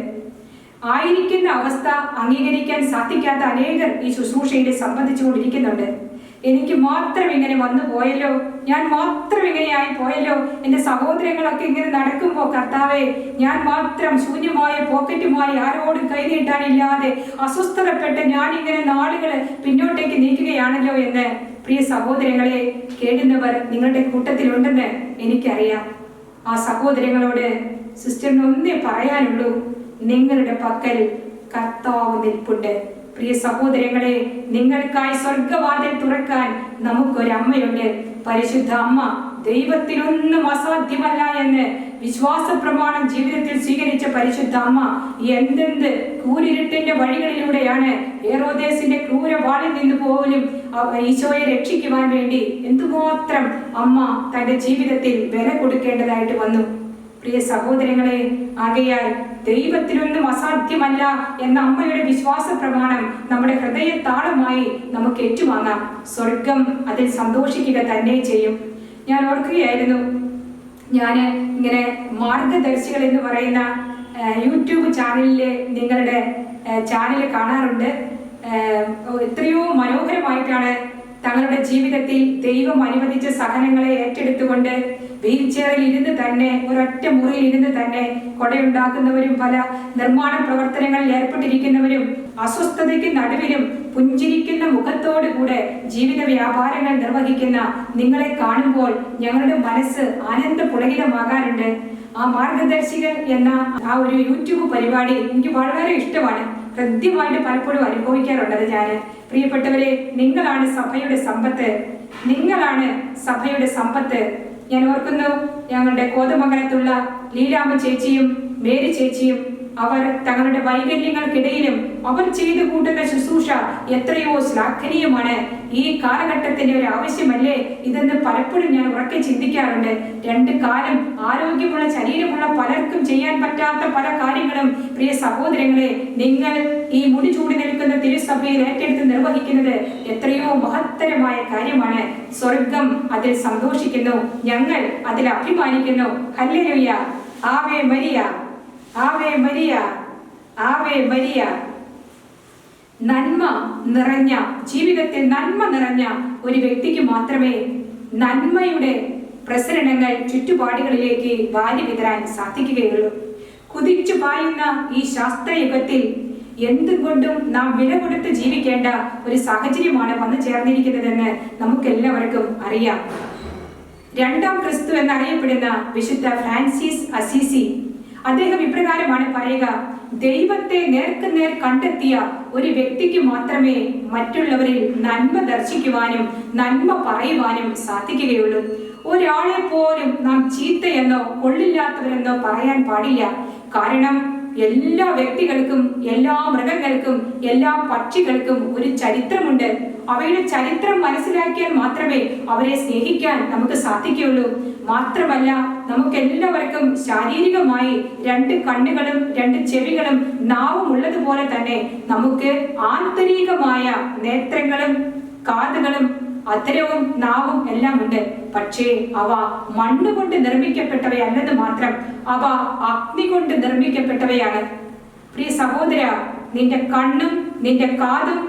ആയിരിക്കുന്ന അവസ്ഥ അംഗീകരിക്കാൻ സാധിക്കാത്ത അനേകർ ഈ ശുശ്രൂഷയിൽ സംബന്ധിച്ചുകൊണ്ടിരിക്കുന്നുണ്ട്. എനിക്ക് മാത്രം ഇങ്ങനെ വന്നു പോയല്ലോ, ഞാൻ മാത്രം ഇങ്ങനെയായി പോയല്ലോ, എൻ്റെ സഹോദരങ്ങളൊക്കെ ഇങ്ങനെ നടക്കുമ്പോൾ കർത്താവേ, ഞാൻ മാത്രം ശൂന്യമായ പോക്കറ്റുമായി ആരോടും കൈനീട്ടാനില്ലാതെ അസ്വസ്ഥതപ്പെട്ട് ഞാനിങ്ങനെ നാളുകൾ പിന്നോട്ടേക്ക് നീക്കുകയാണല്ലോ എന്ന് പ്രിയ സഹോദരങ്ങളെ കേടുന്നവർ നിങ്ങളുടെ കൂട്ടത്തിലുണ്ടെന്ന് എനിക്കറിയാം. ആ സഹോദരങ്ങളോട് സിസ്റ്ററിന് ഒന്നേ പറയാനുള്ളൂ, നിങ്ങളുടെ പക്കൽ കർത്താവ് നിൽപ്പുണ്ട്. പ്രിയ സഹോദരങ്ങളെ, നിങ്ങൾക്കായി സ്വർഗവാതിൽ തുറക്കാൻ നമുക്കൊരമ്മയുണ്ട്, പരിശുദ്ധ അമ്മ. ദൈവത്തിനൊന്നും അസാധ്യമല്ല എന്ന് വിശ്വാസ പ്രമാണം ജീവിതത്തിൽ സ്വീകരിച്ച പരിശുദ്ധ അമ്മ എന്തെന്ത് കൂരിരുട്ടിന്റെ വഴികളിലൂടെയാണ് ഹെറോദേസിന്റെ ക്രൂരവാളിൽ നിന്ന് പോലും ഈശോയെ രക്ഷിക്കുവാൻ വേണ്ടി എന്തുമാത്രം അമ്മ തന്റെ ജീവിതത്തിൽ വില കൊടുക്കേണ്ടതായിട്ട് വന്നു. പ്രിയ സഹോദരങ്ങളെ, ആകയാൽ ദൈവത്തിനൊന്നും അസാധ്യമല്ല എന്ന അമ്മയുടെ വിശ്വാസ പ്രമാണം നമ്മുടെ ഹൃദയ താളമായി നമുക്ക് ഏറ്റുവാങ്ങാം. സ്വർഗം അതിൽ സന്തോഷിക്കുക തന്നെ ചെയ്യും. ഞാൻ ഓർക്കുകയായിരുന്നു, ഞാൻ ഇങ്ങനെ മാർഗദർശികൾ എന്ന് പറയുന്ന യൂട്യൂബ് ചാനലില് നിങ്ങളുടെ ചാനൽ കാണാറുണ്ട്. എത്രയോ മനോഹരമായിട്ടാണ് തങ്ങളുടെ ജീവിതത്തിൽ ദൈവം അനുവദിച്ച സഹനങ്ങളെ ഏറ്റെടുത്തുകൊണ്ട് വീൽ ചെയറിൽ ഇരുന്ന് തന്നെ, ഒരൊറ്റ മുറിയിൽ ഇരുന്ന് തന്നെ കൊടയുണ്ടാക്കുന്നവരും പല നിർമ്മാണ പ്രവർത്തനങ്ങളിൽ ഏർപ്പെട്ടിരിക്കുന്നവരും അസ്വസ്ഥതയ്ക്ക് നടുവിലും പുഞ്ചിരിക്കുന്ന മുഖത്തോടു കൂടെ ജീവിത വ്യാപാരങ്ങൾ നിർവഹിക്കുന്ന നിങ്ങളെ കാണുമ്പോൾ ഞങ്ങളുടെ മനസ്സ് ആനന്ദ പുളകിതമാകാറുണ്ട്. ആ മാർഗദർശികൾ എന്ന ആ ഒരു യൂട്യൂബ് പരിപാടി എനിക്ക് വളരെ ഇഷ്ടമാണ്. ഹൃദ്യമായിട്ട് പലപ്പോഴും അനുഭവിക്കാറുള്ളത് ഞാൻ. പ്രിയപ്പെട്ടവരെ, നിങ്ങളാണ് സഭയുടെ സമ്പത്ത്, നിങ്ങളാണ് സഭയുടെ സമ്പത്ത്. ഞാൻ ഓർക്കുന്നു, ഞങ്ങളുടെ കോതമംഗലത്തുള്ള ലീലാമ്മ ചേച്ചിയും മേരി ചേച്ചിയും അവർ തങ്ങളുടെ വൈകല്യങ്ങൾക്കിടയിലും അവർ ചെയ്തു കൂട്ടുന്ന ശുശ്രൂഷ എത്രയോ ശ്ലാഘനീയമാണ്. ഈ കാലഘട്ടത്തിന്റെ ഒരു ആവശ്യമല്ലേ ഇതെന്ന് പലപ്പോഴും ഞാൻ ഉറക്കെ ചിന്തിക്കാറുണ്ട്. രണ്ട് കാലം ആരോഗ്യമുള്ള ശരീരമുള്ള പലർക്കും ചെയ്യാൻ പറ്റാത്ത പല കാര്യങ്ങളും പ്രിയ സഹോദരങ്ങളെ, നിങ്ങൾ ഈ മുടി ചൂടി നിൽക്കുന്ന തിരുസഭയിൽ ഏറ്റെടുത്ത് നിർവഹിക്കുന്നത് എത്രയോ മഹത്തരമായ കാര്യമാണ്. സ്വർഗം അതിൽ സന്തോഷിക്കുന്നു, ഞങ്ങൾ അതിൽ അഭിമാനിക്കുന്നു. Hallelujah, Ave Maria, Ave Maria, Ave Maria. നന്മ നിറഞ്ഞ ജീവിതത്തിൽ നന്മ നിറഞ്ഞ ഒരു വ്യക്തിക്ക് മാത്രമേ നന്മയുടെ പ്രസരണങ്ങൾ ചുറ്റുപാടുകളിലേക്ക് വാരി വിതരാൻ സാധിക്കുകയുള്ളൂ. കുതിച്ചു പായുന്ന ഈ ശാസ്ത്രയുഗത്തിൽ എന്തുകൊണ്ടും നാം വില കൊടുത്ത് ജീവിക്കേണ്ട ഒരു സാഹചര്യമാണ് വന്നു ചേർന്നിരിക്കുന്നതെന്ന് നമുക്കെല്ലാവർക്കും അറിയാം. രണ്ടാം ക്രിസ്തു എന്നറിയപ്പെടുന്ന വിശുദ്ധ ഫ്രാൻസിസ് അസീസി അദ്ദേഹം ഇപ്രകാരമാണ് പറയുക: ദൈവത്തെ നേർക്കുനേർ കണ്ടെത്തിയ ഒരു വ്യക്തിക്ക് മാത്രമേ മറ്റുള്ളവരിൽ നന്മ ദർശിക്കുവാനും നന്മ പറയുവാനും സാധിക്കുകയുള്ളൂ. ഒരാളെ പോലും നാം ചീത്തയെന്നോ കൊള്ളില്ലാത്തവരെന്നോ പറയാൻ പാടില്ല. കാരണം എല്ലാ വ്യക്തികൾക്കും, എല്ലാ മൃഗങ്ങൾക്കും, എല്ലാ പക്ഷികൾക്കും ഒരു ചരിത്രമുണ്ട്. അവയുടെ ചരിത്രം മനസ്സിലാക്കിയാൽ മാത്രമേ അവരെ സ്നേഹിക്കാൻ നമുക്ക് സാധിക്കുകയുള്ളൂ. മാത്രമല്ല, നമുക്ക് എല്ലാവർക്കും ശാരീരികമായി രണ്ട് കണ്ണുകളും രണ്ട് ചെവികളും നാവും ഉള്ളതുപോലെ തന്നെ നമുക്ക് ആന്തരികമായ നേത്രങ്ങളും കാതുകളും അധരവും നാവും എല്ലാം ഉണ്ട്. പക്ഷേ അവ മണ്ണുകൊണ്ട് നിർമ്മിക്കപ്പെട്ടവയല്ലെന്ന് മാത്രം, അവ അഗ്നി കൊണ്ട് നിർമ്മിക്കപ്പെട്ടവയാണ്. പ്രിയ സഹോദര, നിന്റെ കണ്ണും നിന്റെ കാതും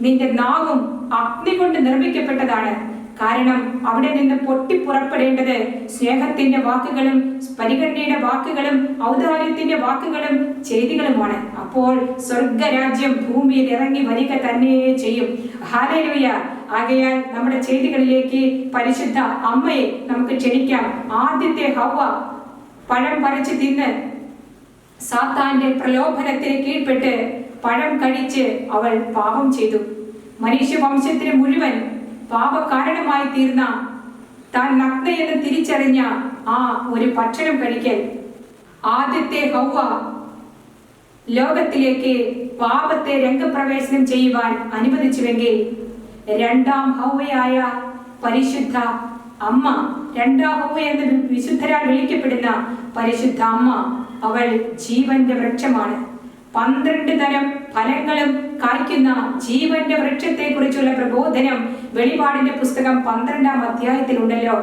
നിന്റെ നാവും അഗ്നി കൊണ്ട് നിർമ്മിക്കപ്പെട്ടതാണ്. കാരണം അവിടെ നിന്ന് പൊട്ടിപ്പുറപ്പെടേണ്ടത് സ്നേഹത്തിന്റെ വാക്കുകളും പരിഗണനയുടെ വാക്കുകളും ഔദാര്യത്തിന്റെ വാക്കുകളും ചെയ്തികളുമാണ്. അപ്പോൾ സ്വർഗരാജ്യം ഭൂമിയിൽ ഇറങ്ങി വരിക തന്നെ ചെയ്യും. ഹല്ലേലൂയ. ആകയാൽ നമ്മുടെ ചെയ്തികളിലേക്ക് പരിശുദ്ധ അമ്മയെ നമുക്ക് ക്ഷണിക്കാം. ആദ്യത്തെ ഹവ്വ പഴം പറിച്ച് തിന്ന് സാത്താന്റെ പ്രലോഭനത്തിന് കീഴ്പ്പെട്ട് പഴം കഴിച്ച് അവൾ പാപം ചെയ്തു. മനുഷ്യവംശത്തിന് മുഴുവൻ പാപകാരണമായി തീർന്ന താൻ നഗ്നയെന്ന് തിരിച്ചറിഞ്ഞ ആ ഒരു ഭക്ഷണം കഴിക്കൽ. ആദ്യത്തെ ഹവ്വ ലോകത്തിലേക്ക് പാപത്തെ രംഗപ്രവേശനം ചെയ്യുവാൻ അനുവദിച്ചുവെങ്കിൽ രണ്ടാം ഹൗവയായ പരിശുദ്ധ അമ്മ, രണ്ടാം ഹൗവ എന്ന് വിശുദ്ധരാൽ വിളിക്കപ്പെടുന്ന പരിശുദ്ധ അമ്മ, അവൾ ജീവന്റെ വൃക്ഷമാണ്. 12 തരം ഫലങ്ങളും കായ്ക്കുന്ന ജീവന്റെ വൃക്ഷത്തെ കുറിച്ചുള്ള പ്രബോധനം വെളിപാടിന്റെ പുസ്തകം 12-ാം അധ്യായത്തിലുണ്ടല്ലോ.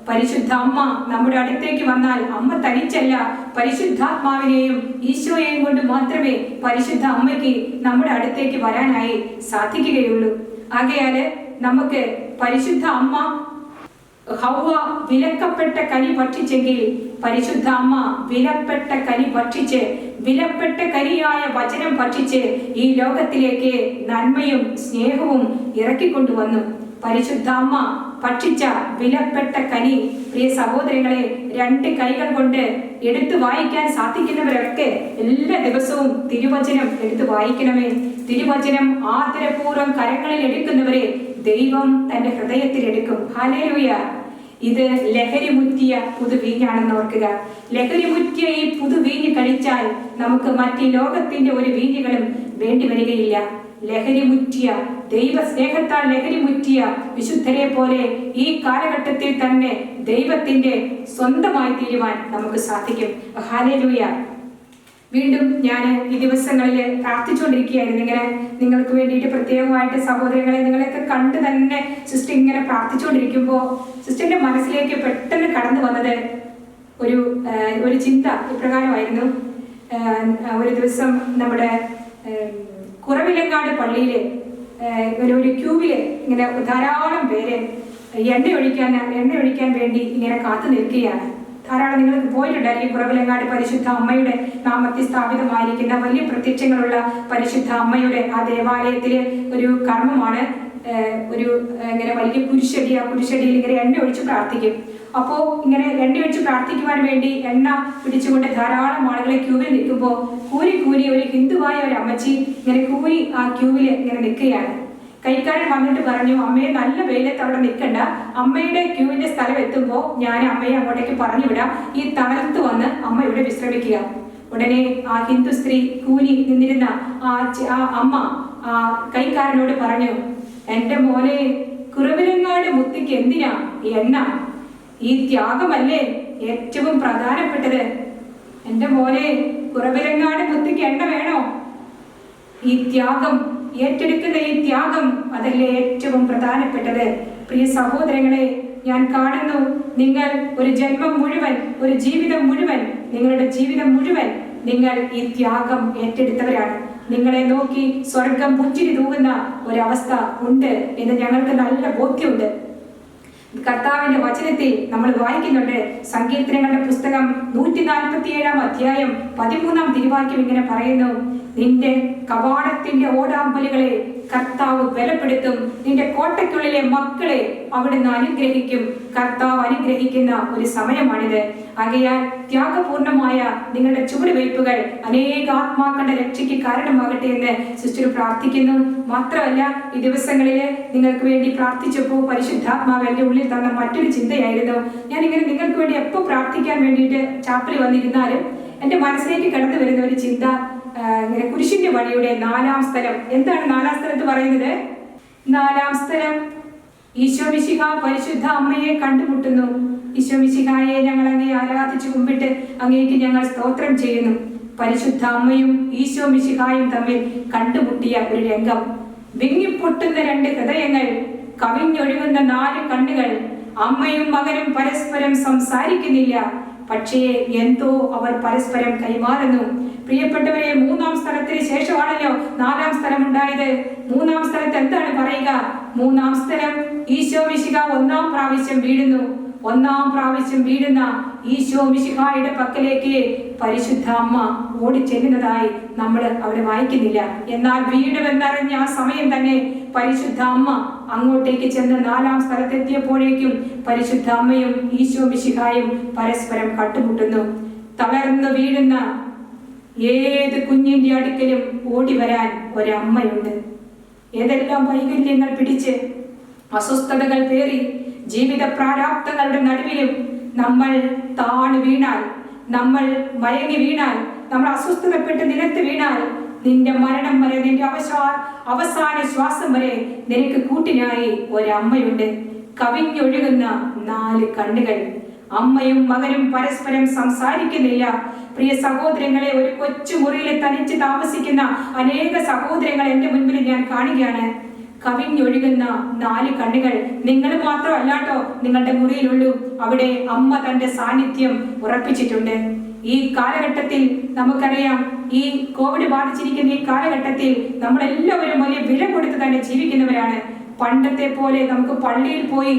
പരിശുദ്ധ അമ്മ നമ്മുടെ അടുത്തേക്ക് വന്നാൽ അമ്മ തനിച്ചല്ല, പരിശുദ്ധാത്മാവിനെയും ഈശോയെയും കൊണ്ട് മാത്രമേ പരിശുദ്ധ അമ്മയ്ക്ക് നമ്മുടെ അടുത്തേക്ക് വരാനായി സാധിക്കുകയുള്ളൂ. ആകയാല് നമുക്ക് പരിശുദ്ധ അമ്മ ഹൗവ വിലക്കപ്പെട്ട കനി ഭക്ഷിച്ചെങ്കിൽ പരിശുദ്ധ അമ്മ വിലപ്പെട്ട കനി ഭക്ഷിച്ച്, വിലപ്പെട്ട കരിയായ വചനം ഭക്ഷിച്ച് ഈ ലോകത്തിലേക്ക് നന്മയും സ്നേഹവും ഇറക്കിക്കൊണ്ടുവന്നു. പരിശുദ്ധ അമ്മ ഭക്ഷിച്ച വിലപ്പെട്ട കനി, പ്രിയ സഹോദരങ്ങളെ, 2 കൈകൾ കൊണ്ട് എടുത്തു വായിക്കാൻ സാധിക്കുന്നവരൊക്കെ എല്ലാ ദിവസവും തിരുവചനം എടുത്തു വായിക്കണമേ. തിരുവചനം ആദരപൂർവ്വം കരങ്ങളിൽ എടുക്കുന്നവരെ ദൈവം തന്റെ ഹൃദയത്തിൽ എടുക്കും. ഹല്ലേലൂയ. ഇത് ലഹരി മുറ്റിയ പുതുവീഞ്ഞാണെന്ന് ഓർക്കുക. ലഹരി മുറ്റിയ ഈ പുതുവീഞ്ഞ് കഴിച്ചാൽ നമുക്ക് മറ്റ് ലോകത്തിന്റെ ഒരു വീഞ്ഞുകളും വേണ്ടി വരികയില്ല. ലഹരി മുറ്റിയ, ദൈവ സ്നേഹത്താൽ ലഹരി മുറ്റിയ വിശുദ്ധരെ പോലെ ഈ കാലഘട്ടത്തിൽ തന്നെ ദൈവത്തിന്റെ സ്വന്തമായി തീരുവാൻ നമുക്ക് സാധിക്കും. ഹല്ലേലൂയ. വീണ്ടും ഞാൻ ഈ ദിവസങ്ങളിൽ പ്രാർത്ഥിച്ചുകൊണ്ടിരിക്കുകയായിരുന്നു. ഇങ്ങനെ നിങ്ങൾക്ക് വേണ്ടിയിട്ട് പ്രത്യേകമായിട്ട് സഹോദരങ്ങളെ നിങ്ങളെയൊക്കെ കണ്ട് തന്നെ സിസ്റ്റർ ഇങ്ങനെ പ്രാർത്ഥിച്ചുകൊണ്ടിരിക്കുമ്പോൾ സിസ്റ്ററിന്റെ മനസ്സിലേക്ക് പെട്ടെന്ന് കടന്നു വന്നത് ഒരു ചിന്ത ഇപ്രകാരമായിരുന്നു. ഒരു ദിവസം നമ്മുടെ കുറവിലങ്ങാട് പള്ളിയില് ഒരു ക്യൂവില് ഇങ്ങനെ ധാരാളം പേര് എണ്ണ ഒഴിക്കാൻ വേണ്ടി ഇങ്ങനെ കാത്തു നിൽക്കുകയാണ്. ധാരാളം നിങ്ങൾക്ക് പോയിട്ടുണ്ടായിരിക്കും കുറവിലങ്ങാട് പരിശുദ്ധ അമ്മയുടെ നാമത്തിൽ സ്ഥാപിതമായിരിക്കുന്ന വലിയ പ്രത്യക്ഷങ്ങളുള്ള പരിശുദ്ധ അമ്മയുടെ ആ ദേവാലയത്തിലെ ഒരു കർമ്മമാണ്. ഇങ്ങനെ വലിയ കുരിശടി, ആ കുരിശടിയിൽ ഇങ്ങനെ എണ്ണ ഒഴിച്ച് പ്രാർത്ഥിക്കും. അപ്പോൾ ഇങ്ങനെ എണ്ണ ഒഴിച്ച് പ്രാർത്ഥിക്കുവാൻ വേണ്ടി എണ്ണ പിടിച്ചുകൊണ്ട് ധാരാളം ആളുകളെ ക്യൂവിൽ നിൽക്കുമ്പോൾ കൂരി ഒരു ഹിന്ദുവായ ഒരു അമ്മച്ചി ഇങ്ങനെ കൂരി ആ ക്യൂവിൽ ഇങ്ങനെ നിൽക്കുകയാണ്. കൈക്കാരൻ വന്നിട്ട് പറഞ്ഞു, അമ്മയെ നല്ല വെയിലത്ത് അവിടെ നിൽക്കണ്ട, അമ്മയുടെ ക്യൂവിന്റെ സ്ഥലം എത്തുമ്പോൾ ഞാൻ അമ്മയെ അങ്ങോട്ടേക്ക് പറഞ്ഞു വിടാം, ഈ തണലത്ത് വന്ന് അമ്മ ഇവിടെ വിശ്രമിക്കുക. ഉടനെ ആ ഹിന്ദു സ്ത്രീ കൂനി നിന്നിരുന്ന ആ അമ്മ ആ കൈക്കാരനോട് പറഞ്ഞു, എന്റെ മോനെ, കുറവിലങ്ങാട് മുത്തിക്ക് എന്തിനാ എണ്ണ? ഈ ത്യാഗമല്ലേ ഏറ്റവും പ്രധാനപ്പെട്ടത്. എന്റെ മോനെ, കുറവിലങ്ങാട് മുത്തിക്ക് എണ്ണ വേണോ? ഈ ത്യാഗം ഏറ്റെടുക്കുന്ന ഈ ത്യാഗം അതല്ലേ ഏറ്റവും പ്രധാനപ്പെട്ടത്. പ്രിയ സഹോദരങ്ങളെ, ഞാൻ കാണുന്നു നിങ്ങൾ ഒരു ജന്മം മുഴുവൻ, ഒരു ജീവിതം മുഴുവൻ, നിങ്ങളുടെ ജീവിതം മുഴുവൻ നിങ്ങൾ ഈ ത്യാഗം ഏറ്റെടുത്തവരാണ്. നിങ്ങളെ നോക്കി സ്വർഗം പുഞ്ചിരി തൂകുന്ന ഒരവസ്ഥ ഉണ്ട് എന്ന് ഞങ്ങൾക്ക് നല്ല ബോധ്യമുണ്ട്. കർത്താവിന്റെ വചനത്തിൽ നമ്മൾ വായിക്കുന്നുണ്ട്. സങ്കീർത്തനങ്ങളുടെ പുസ്തകം 147-ാം അധ്യായം 13-ാം തിരുവാക്യം ഇങ്ങനെ പറയുന്നു, നിന്റെ കവാടത്തിന്റെ ഓടാമ്പലുകളെ കർത്താവ് ബലപ്പെടുത്തും, നിന്റെ കോട്ടയ്ക്കുള്ളിലെ മക്കളെ അവിടുന്ന് അനുഗ്രഹിക്കും. കർത്താവ് അനുഗ്രഹിക്കുന്ന ഒരു സമയമാണിത്. ആകയാൽ ത്യാഗപൂർണമായ നിങ്ങളുടെ ചുവടുവയ്പ്പുകൾ അനേക ആത്മാക്കളുടെ രക്ഷയ്ക്ക് കാരണമാകട്ടെ എന്ന് സിസ്റ്റർ പ്രാർത്ഥിക്കുന്നു. മാത്രമല്ല, ഈ ദിവസങ്ങളിൽ നിങ്ങൾക്ക് വേണ്ടി പ്രാർത്ഥിച്ചപ്പോൾ പരിശുദ്ധാത്മാവ് എൻ്റെ ഉള്ളിൽ തന്ന മറ്റൊരു ചിന്തയായിരുന്നു. ഞാനിങ്ങനെ നിങ്ങൾക്ക് വേണ്ടി എപ്പോൾ പ്രാർത്ഥിക്കാൻ വേണ്ടിയിട്ട് ചാപ്പലിൽ വന്നിരുന്നാലും എൻ്റെ മനസ്സിലേക്ക് കടന്നു വരുന്ന ഒരു ചിന്ത, ഇങ്ങനെ കുരിശിന്റെ വഴിയുടെ 4-ാം സ്ഥലം. എന്താണ് 4-ാം സ്ഥലത്ത് പറയുന്നത്? 4-ാം സ്ഥലം ഈശോ മിശിഹ പരിശുദ്ധ അമ്മയെ കണ്ടുമുട്ടുന്നു. ഈശോ മിശിഹായെ ഞങ്ങൾ അങ്ങേ ആരാധിച്ചു കുമ്പിട്ട് അങ്ങേക്ക് ഞങ്ങൾ സ്തോത്രം ചെയ്യുന്നു. പരിശുദ്ധ അമ്മയും ഈശോ മിശിഹായും തമ്മിൽ കണ്ടുമുട്ടിയ ഒരു രംഗം. വിങ്ങിപ്പൊട്ടുന്ന 2 ഹൃദയങ്ങൾ, കവിഞ്ഞൊഴുകുന്ന 4 കണ്ണുകൾ. അമ്മയും മകനും പരസ്പരം സംസാരിക്കുന്നില്ല, പക്ഷേ എന്തോ അവർ പരസ്പരം കൈമാറുന്നു. പ്രിയപ്പെട്ടവരെ, 3-ാം സ്ഥലത്തിന് ശേഷമാണല്ലോ 4-ാം സ്ഥലം ഉണ്ടായത്. 3-ാം സ്ഥലത്ത് എന്താണ് പറയുക? 3-ാം സ്ഥലം ഈശോ മിശിഹ 1-ാം പ്രാവശ്യം വീഴുന്നു. 1-ാം പ്രാവശ്യം വീഴുന്ന ഈശോ മിശിഹായുടെ പക്കലേക്ക് പരിശുദ്ധ അമ്മ ഓടിച്ചെല്ലുന്നതായി നമ്മൾ അവിടെ വായിക്കുന്നില്ല. എന്നാൽ വീടുമെന്നറിഞ്ഞ ആ സമയം തന്നെ പരിശുദ്ധ അമ്മ അങ്ങോട്ടേക്ക് ചെന്ന് 4-ാം സ്ഥലത്തെത്തിയപ്പോഴേക്കും പരിശുദ്ധ അമ്മയും ഈശോ മിശിഹായും പരസ്പരം കണ്ടുമുട്ടുന്നു. തളർന്നു വീഴുന്ന ഏത് കുഞ്ഞിന്റെ അടുക്കലും ഓടി വരാൻ ഒരമ്മയുണ്ട്. ഏതെല്ലാം വൈകല്യങ്ങൾ പിടിച്ച്, അസ്വസ്ഥതകൾ പേറി, ജീവിത പ്രാരാബ്ധങ്ങളുടെ നടുവിലും നമ്മൾ താണു വീണാൽ, നമ്മൾ മയങ്ങി വീണാൽ, നമ്മൾ അസ്വസ്ഥതപ്പെട്ട് നിലത്ത് വീണാൽ നിന്റെ മരണം വരെ, നിന്റെ അവസാന ശ്വാസം വരെ നിനക്ക് കൂട്ടിനായി ഒരമ്മയുണ്ട്. കവിഞ്ഞൊഴുകുന്ന 4 കണ്ണുകൾ. അമ്മയും മകനും പരസ്പരം സംസാരിക്കുന്നില്ല. പ്രിയ സഹോദരങ്ങളെ, ഒരു കൊച്ചു മുറിയിൽ തനിച്ച് താമസിക്കുന്ന അനേക സഹോദരങ്ങൾ എന്റെ മുൻപിൽ ഞാൻ കാണുകയാണ്. കവിഞ്ഞൊഴുകുന്ന 4 കണ്ണുകൾ. നിങ്ങൾ മാത്രമല്ലാട്ടോ നിങ്ങളുടെ മുറിയിലുള്ളൂ. അവിടെ അമ്മ തന്റെ സാന്നിധ്യം ഉറപ്പിച്ചിട്ടുണ്ട്. ഈ കാലഘട്ടത്തിൽ നമുക്കറിയാം, ഈ കോവിഡ് ബാധിച്ചിരിക്കുന്ന ഈ കാലഘട്ടത്തിൽ നമ്മളെല്ലാവരും വലിയ വില കൊടുത്ത് തന്നെ ജീവിക്കുന്നവരാണ്. പണ്ടത്തെ പോലെ നമുക്ക് പള്ളിയിൽ പോയി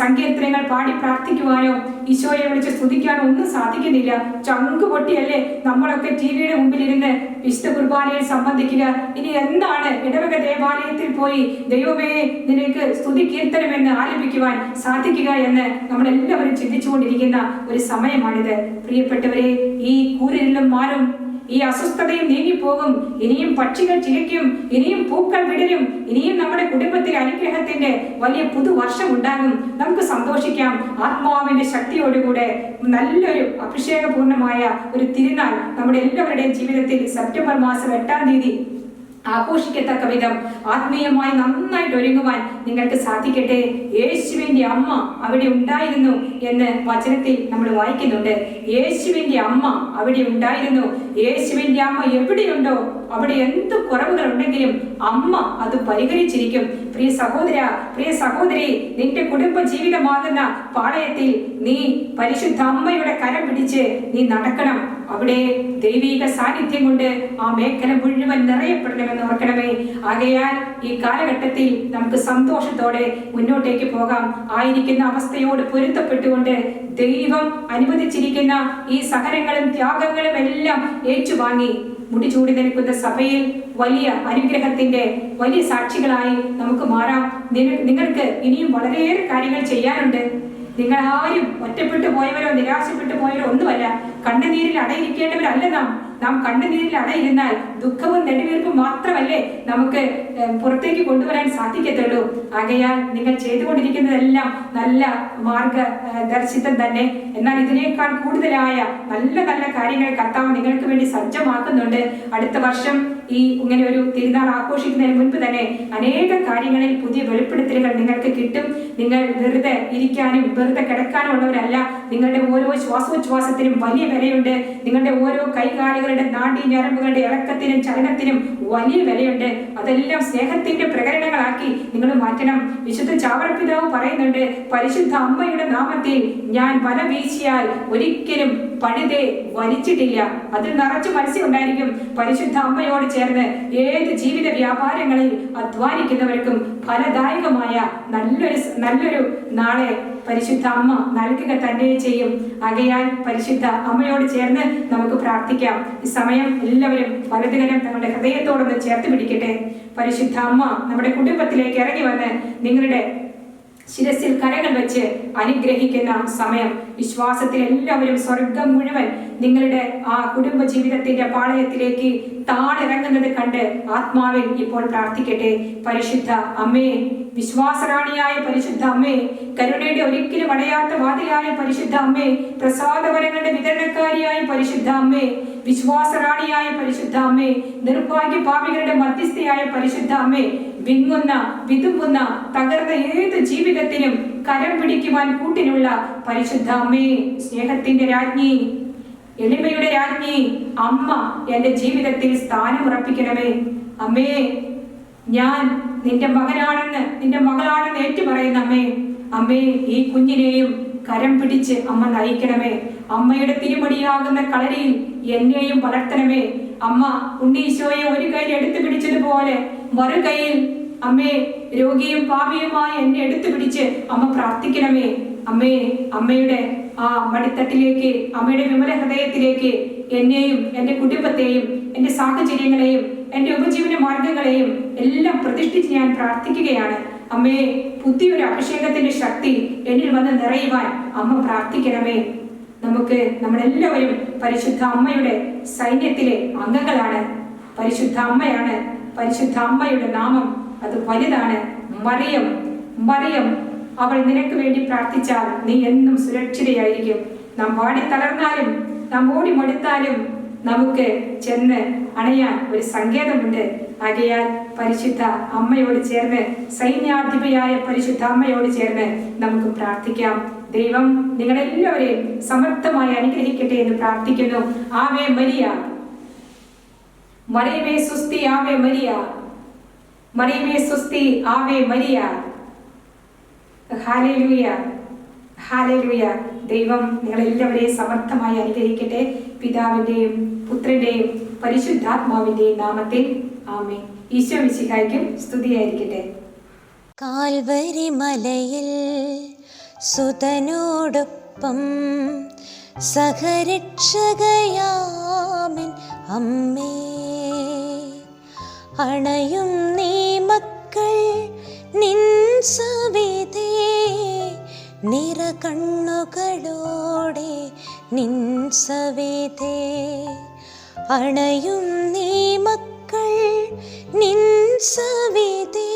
സങ്കീർത്തനങ്ങൾ പാടി പ്രാർത്ഥിക്കുവാനോ ഈശോയെ വിളിച്ച് സ്തുതിക്കാനോ ഒന്നും സാധിക്കുന്നില്ല. ചങ്കു പൊട്ടിയല്ലേ നമ്മളൊക്കെ ടിവിയുടെ മുമ്പിൽ ഇരുന്ന് വിശുദ്ധ കുർബാനയിൽ സംബന്ധിക്കുക. ഇനി എന്താണ് ഇടവക ദേവാലയത്തിൽ പോയി ദൈവമേ നിനക്ക് സ്തുതി കീർത്തനമെന്ന് ആലപിക്കുവാൻ സാധിക്കുക എന്ന് നമ്മളെല്ലാവരും ചിന്തിച്ചുകൊണ്ടിരിക്കുന്ന ഒരു സമയമാണിത്. പ്രിയപ്പെട്ടവരെ, ഈ കൂരിലും മാറും, ഈ അസ്വസ്ഥതയും നീങ്ങിപ്പോകും. ഇനിയും പക്ഷികൾ ചിരിക്കും, ഇനിയും പൂക്കൾ വിടരും, ഇനിയും നമ്മുടെ കുടുംബത്തിൽ അനുഗ്രഹത്തിന്റെ വലിയ പുതുവർഷം ഉണ്ടാകും. നമുക്ക് സന്തോഷിക്കാം. ആത്മാവിന്റെ ശക്തിയോടുകൂടെ നല്ലൊരു അഭിഷേകപൂർണമായ ഒരു തിരുനാൾ നമ്മുടെ എല്ലാവരുടെയും ജീവിതത്തിൽ സെപ്റ്റംബർ മാസം 8-ാം തീയതി ആഘോഷിക്കത്തക്ക വിധം ആത്മീയമായി നന്നായിട്ട് ഒരുങ്ങുവാൻ നിങ്ങൾക്ക് സാധിക്കട്ടെ. യേശുവിന്റെ അമ്മ അവിടെ ഉണ്ടായിരുന്നു എന്ന് വചനത്തിൽ നമ്മൾ വായിക്കുന്നുണ്ട്. യേശുവിന്റെ അമ്മ അവിടെ ഉണ്ടായിരുന്നു. യേശുവിന്റെ അമ്മ എവിടെയുണ്ടോ അവിടെ എന്ത് കുറവുകൾ ഉണ്ടെങ്കിലും അമ്മ അത് പരിഹരിച്ചിരിക്കും. പ്രിയ സഹോദര, പ്രിയ സഹോദരി, നിന്റെ കുടുംബ ജീവിതമാകുന്ന പാളയത്തിൽ നീ പരിശുദ്ധ അമ്മയുടെ കരം പിടിച്ച് നീ നടക്കണം. അവിടെ ദൈവിക സാന്നിധ്യം കൊണ്ട് ആ മേഖല മുഴുവൻ നിറയപ്പെടണമെന്ന് ഓർക്കണമേ. ആകയാൽ ഈ കാലഘട്ടത്തിൽ നമുക്ക് സന്തോഷത്തോടെ മുന്നോട്ടേക്ക് പോകാം. ആയിരിക്കുന്ന അവസ്ഥയോട് പൊരുത്തപ്പെട്ടുകൊണ്ട് ദൈവം അനുവദിച്ചിരിക്കുന്ന ഈ സഹനങ്ങളും ത്യാഗങ്ങളും എല്ലാം ഏറ്റുവാങ്ങി മുടി ചൂടി നിൽക്കുന്ന സഭയിൽ വലിയ അനുഗ്രഹത്തിന്റെ വലിയ സാക്ഷികളായി നമുക്ക് മാറാം. നിങ്ങൾക്ക് ഇനിയും വളരെയേറെ കാര്യങ്ങൾ ചെയ്യാനുണ്ട്. നിങ്ങൾ ആരും ഒറ്റപ്പെട്ടു പോയവരോ നിരാശപ്പെട്ടു പോയവരോ ഒന്നുമല്ല. കണ്ണുനീരിൽ അടയിരിക്കേണ്ടവരല്ല നാം കണ്ണുനീരിൽ അടയിരുന്നാൽ ദുഃഖവും നെടുവീർപ്പും മാത്രമല്ലേ നമുക്ക് പുറത്തേക്ക് കൊണ്ടുവരാൻ സാധിക്കത്തുള്ളൂ. ആകയാൽ നിങ്ങൾ ചെയ്തുകൊണ്ടിരിക്കുന്നതെല്ലാം നല്ല മാർഗദർശിതം തന്നെ. എന്നാൽ ഇതിനേക്കാൾ കൂടുതലായ നല്ല നല്ല കാര്യങ്ങൾ കർത്താവ് നിങ്ങൾക്ക് വേണ്ടി സജ്ജമാക്കുന്നുണ്ട്. അടുത്ത വർഷം ഈ ഇങ്ങനെ ഒരു തിരുനാൾ ആഘോഷിക്കുന്നതിന് മുൻപ് തന്നെ അനേകം കാര്യങ്ങളിൽ പുതിയ വെളിപ്പെടുത്തലുകൾ നിങ്ങൾക്ക് കിട്ടും. നിങ്ങൾ വെറുതെ ഇരിക്കാനും വെറുതെ കിടക്കാനും ഉള്ളവരല്ല. നിങ്ങളുടെ ഓരോ ശ്വാസോച്ഛ്വാസത്തിനും വലിയ വിലയുണ്ട്. നിങ്ങളുടെ ഓരോ കൈകാലുകളുടെ നാഡീ ഞരമ്പുകളുടെ ഇളക്കത്തിനും ചലനത്തിനും വലിയ വിലയുണ്ട്. അതെല്ലാം സ്നേഹത്തിന്റെ പ്രകടനങ്ങളാക്കി നിങ്ങൾ മാറ്റണം. വിശുദ്ധ ചാവറപിതാവ് പറയുന്നുണ്ട്, പരിശുദ്ധ അമ്മയുടെ നാമത്തിൽ ഞാൻ വല വീശിയാൽ ഒരിക്കലും പണിതെ വലിച്ചിട്ടില്ല. അതിൽ നിറച്ചു മത്സ്യം ഉണ്ടായിരിക്കും. പരിശുദ്ധ അമ്മയോട് ചേർന്ന് ഏത് ജീവിത വ്യാപാരങ്ങളിൽ അധ്വാനിക്കുന്നവർക്കും ഫലദായകമായ നല്ലൊരു നാളെ പരിശുദ്ധ അമ്മ നൽകുക തന്നെ ചെയ്യും. ആകയാൽ പരിശുദ്ധ അമ്മയോട് ചേർന്ന് നമുക്ക് പ്രാർത്ഥിക്കാം. ഈ സമയം എല്ലാവരും വലതുകരം തങ്ങളുടെ ഹൃദയത്തോടൊന്ന് ചേർത്ത് പിടിക്കട്ടെ. പരിശുദ്ധ അമ്മ നമ്മുടെ കുടുംബത്തിലേക്ക് ഇറങ്ങി വന്ന് നിങ്ങളുടെ ശിരസിൽ കരങ്ങൾ വെച്ച് അനുഗ്രഹിക്കുന്ന സമയം. വിശ്വാസത്തിൽ എല്ലാവരും സ്വർഗം മുഴുവൻ നിങ്ങളുടെ ആ കുടുംബ ജീവിതത്തിന്റെ പാളയത്തിലേക്ക് താണിറങ്ങുന്നത് കണ്ട് ആത്മാവിൽ ഇപ്പോൾ പ്രാർത്ഥിക്കട്ടെ. പരിശുദ്ധ അമ്മേ, വിശ്വാസറാണിയായ പരിശുദ്ധ അമ്മേ, കരുണയുടെ ഒരിക്കലും അടയാത്ത വാതിലായ പരിശുദ്ധ അമ്മേ, പ്രസാദവരങ്ങളുടെ വിതരണക്കാരിയായ പരിശുദ്ധ അമ്മേ, വിശ്വാസറാണിയായ പരിശുദ്ധ അമ്മേ, നിർഭാഗ്യ പാപികളുടെ മധ്യസ്ഥയായ പരിശുദ്ധ അമ്മേ, വിതുമ്പുന്ന തകർന്ന ഏത് ജീവിതത്തിനും കരം പിടിക്കുവാൻ കൂട്ടിനുള്ള പരിശുദ്ധ അമ്മേ, സ്നേഹത്തിന്റെ രാജ്ഞി, എളിമയുടെ രാജ്ഞി അമ്മ എന്റെ ജീവിതത്തിൽ സ്ഥാനമുറപ്പിക്കണമേ. അമ്മേ, ഞാൻ നിന്റെ മകനാണെന്ന് നിന്റെ മകളാണെന്ന് ഏറ്റുപറയുന്ന അമ്മേ, ഈ കുഞ്ഞിനെയും കരം പിടിച്ച് അമ്മ നയിക്കണമേ. അമ്മയുടെ തിരുമടിയാകുന്ന കളരിയിൽ എന്നെയും വളർത്തണമേ. അമ്മ ഉണ്ണീശോയെ ഒരു കയ്യിൽ എടുത്തു പിടിച്ചതുപോലെ മറു കയ്യിൽ അമ്മേ രോഗിയും പാപിയുമായി എന്നെ എടുത്തു പിടിച്ച് അമ്മ പ്രാർത്ഥിക്കണമേ. അമ്മയുടെ ആ മടിത്തട്ടിലേക്ക്, അമ്മയുടെ വിമല ഹൃദയത്തിലേക്ക് എന്നെയും എൻ്റെ കുടുംബത്തെയും എൻ്റെ സാഹചര്യങ്ങളെയും എൻ്റെ ഉപജീവന മാർഗങ്ങളെയും എല്ലാം പ്രതിഷ്ഠിച്ച് ഞാൻ പ്രാർത്ഥിക്കുകയാണ്. അമ്മേ, പുതിയൊരു അഭിഷേകത്തിന്റെ ശക്തി എന്നിൽ വന്ന് നിറയുവാൻ അമ്മ പ്രാർത്ഥിക്കണമേ. നമ്മളെല്ലാവരും പരിശുദ്ധ അമ്മയുടെ സൈന്യത്തിലെ അംഗങ്ങളാണ്. പരിശുദ്ധ അമ്മയാണ്. പരിശുദ്ധ അമ്മയുടെ നാമം അത് വലുതാണ്. മറിയം, അവൾ നിനക്ക് വേണ്ടി പ്രാർത്ഥിച്ചാൽ നീ എന്നും സുരക്ഷിതയായിരിക്കും. നാം പാടി തളർന്നാലും നാം ഓടി മടുത്താലും നമുക്ക് ചെന്ന് അണയാൻ ഒരു സങ്കേതമുണ്ട്. ആകയാൽ പരിശുദ്ധ അമ്മയോട് ചേർന്ന്, സൈന്യാധിപയായ പരിശുദ്ധ അമ്മയോട് ചേർന്ന് നമുക്ക് പ്രാർത്ഥിക്കാം. ദൈവം നിങ്ങളെല്ലാവരെയും സമർത്ഥമായി അനുഗ്രഹിക്കട്ടെ എന്ന് പ്രാർത്ഥിക്കുന്നു. ആവേ മരിയ, മറിയമേ സുസ്തി, ആവേ മരിയ, മറിയമേ സുസ്തി, ആവേ മരിയ. Hallelujah, hallelujah. ദൈവം നിങ്ങളെല്ലാവരെയും സമർത്ഥമായി അനുഗ്രഹിക്കട്ടെ. പിതാവിന്റെയും പുത്രന്റെയും പരിശുദ്ധാത്മാവിന്റെയും നാമത്തിൽ ആമേൻ. ഈശോ മിശിഹായ്ക്കും സ്തുതിയായിരിക്കട്ടെ. കാൽവരി മലയിൽ സുതനോടൊപ്പം സഹരക്ഷകയാമൻ അമ്മേ, അണയും നീ മക്കൾ നിൻ സവിധേ, നിറ കണ്ണുകളോടെ നിൻ സവിധേ. അണയും നീ മക്കൾ നിൻ സവിധേ,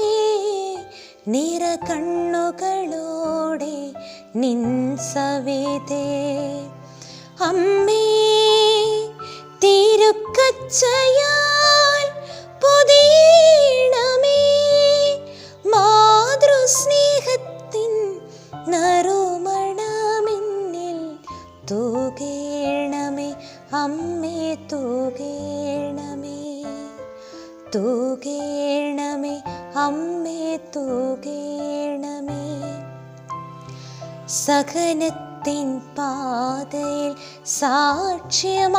നിറ കണ്ണുകളോടെ നിൻ സവിധേ. അമ്മേ തിരുക്കച്ചയാൽ പൊതിയണമേ, മാതൃസ്നേഹത്തിൻ നറുമണമെന്നിൽ തൂകേണമേ. അമ്മേ തൂകേണമേ, തൂകേണമേ, അമ്മേ തൂകേണമേ. സഹനത്തിൻ പാതയിൽ സാക്ഷ്യമാകാതെ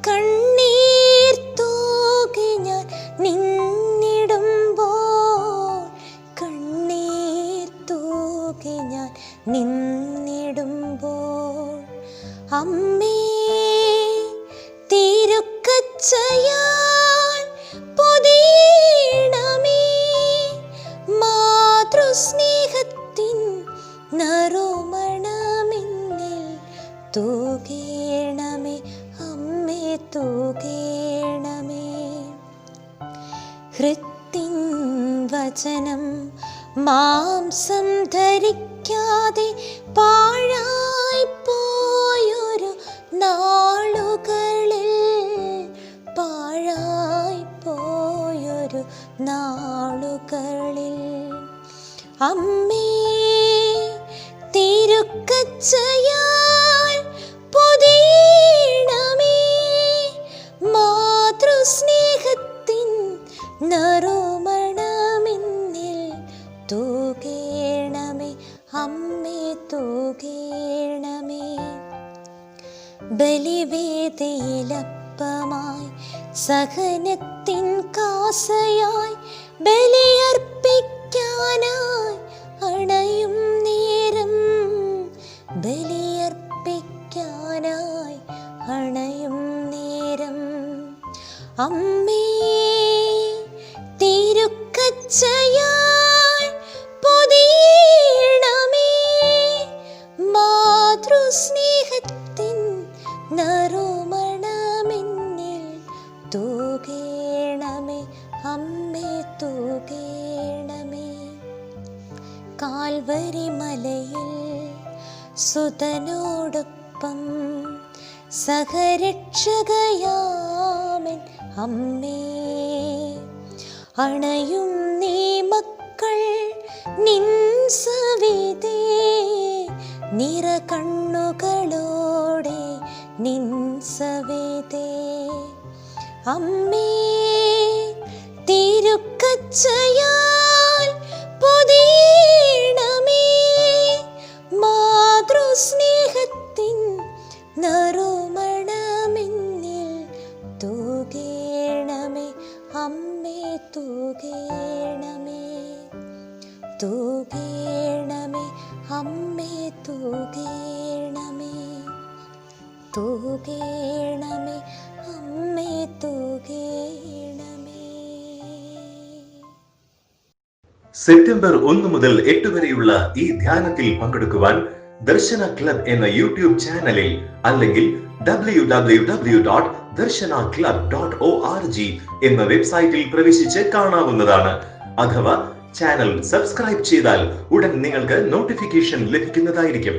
കണ്ണീർ തൂകി ഞാൻ നിന്നിടുമ്പോൾ, കണ്ണീർ തൂകി ഞാൻ നിന്നിടുമ്പോൾ. അമ്മേ തിരുക്കച്ചയാൽ പൊതിയണമേ, മാതൃസ്നേഹത്തിൻ നറുമണമെന്നിൽ തൂകേണമേ. അമ്മേ തൂകേണമേ. ഹൃത്തിൻ വചനം മാംസം ധരിക്കാതെ പാഴായി പോയൊരു നാളുകളിൽ, പാഴായി പോയൊരു നാളുകളിൽ അമ്മേ തിരുക്കച്ചയാൽ പൊതിയണമേ, മാതൃസ്നേഹത്തിൻ നറുമണമെന്നിൽ തൂകേണമേ. അമ്മേ തൂകേണമേ. ബലിവേദിയിലപ്പമായി സഹനത്തിൻ കാസയായി ബലിയർപ്പിക്കാനായി അണയും നേരം, ബലിയർപ്പിക്കാനായി അണയും നേരം. അമ്മേ തിരുക്കച്ചയാൽ പൊതിയണമേ, മാതൃസ്നേഹത്തിൻ നറുമണമെന്നിൽ തൂകേണമേ. അമ്മേ തൂകേണമേ. കാൽവരി മലയിൽ സുതനോടൊപ്പം സഹരക്ഷകയാമൻ അമ്മേ, അണയും നീ മക്കൾ നിൻ സവിധേ, നിറ കണ്ണുകളോടെ നിൻ സവിധേ. അമ്മേ തിരുക്കച്ചയാൽ പൊതിയണമേ, മാതൃസ്നേഹത്തിൻ നറുമണമെന്നിൽ തൂകേണമേ. അമ്മേ തൂകേണമേ, തൂകേണമേ, അമ്മേ തൂകേണമേ, തൂകേണമേ, അമ്മേ തൂകേണമേ. സെപ്റ്റംബർ 1 മുതൽ 8 വരെയുള്ള ഈ ധ്യാനത്തിൽ പങ്കെടുക്കുവാൻ ദർശന ക്ലബ് എന്ന യൂട്യൂബ് ചാനലിൽ അല്ലെങ്കിൽ www.darshanaclub.org എന്ന വെബ്സൈറ്റിൽ പ്രവേശിച്ച് കാണാവുന്നതാണ്. അഥവാ ചാനൽ സബ്സ്ക്രൈബ് ചെയ്താൽ ഉടൻ നിങ്ങൾക്ക് നോട്ടിഫിക്കേഷൻ ലഭിക്കുന്നതായിരിക്കും.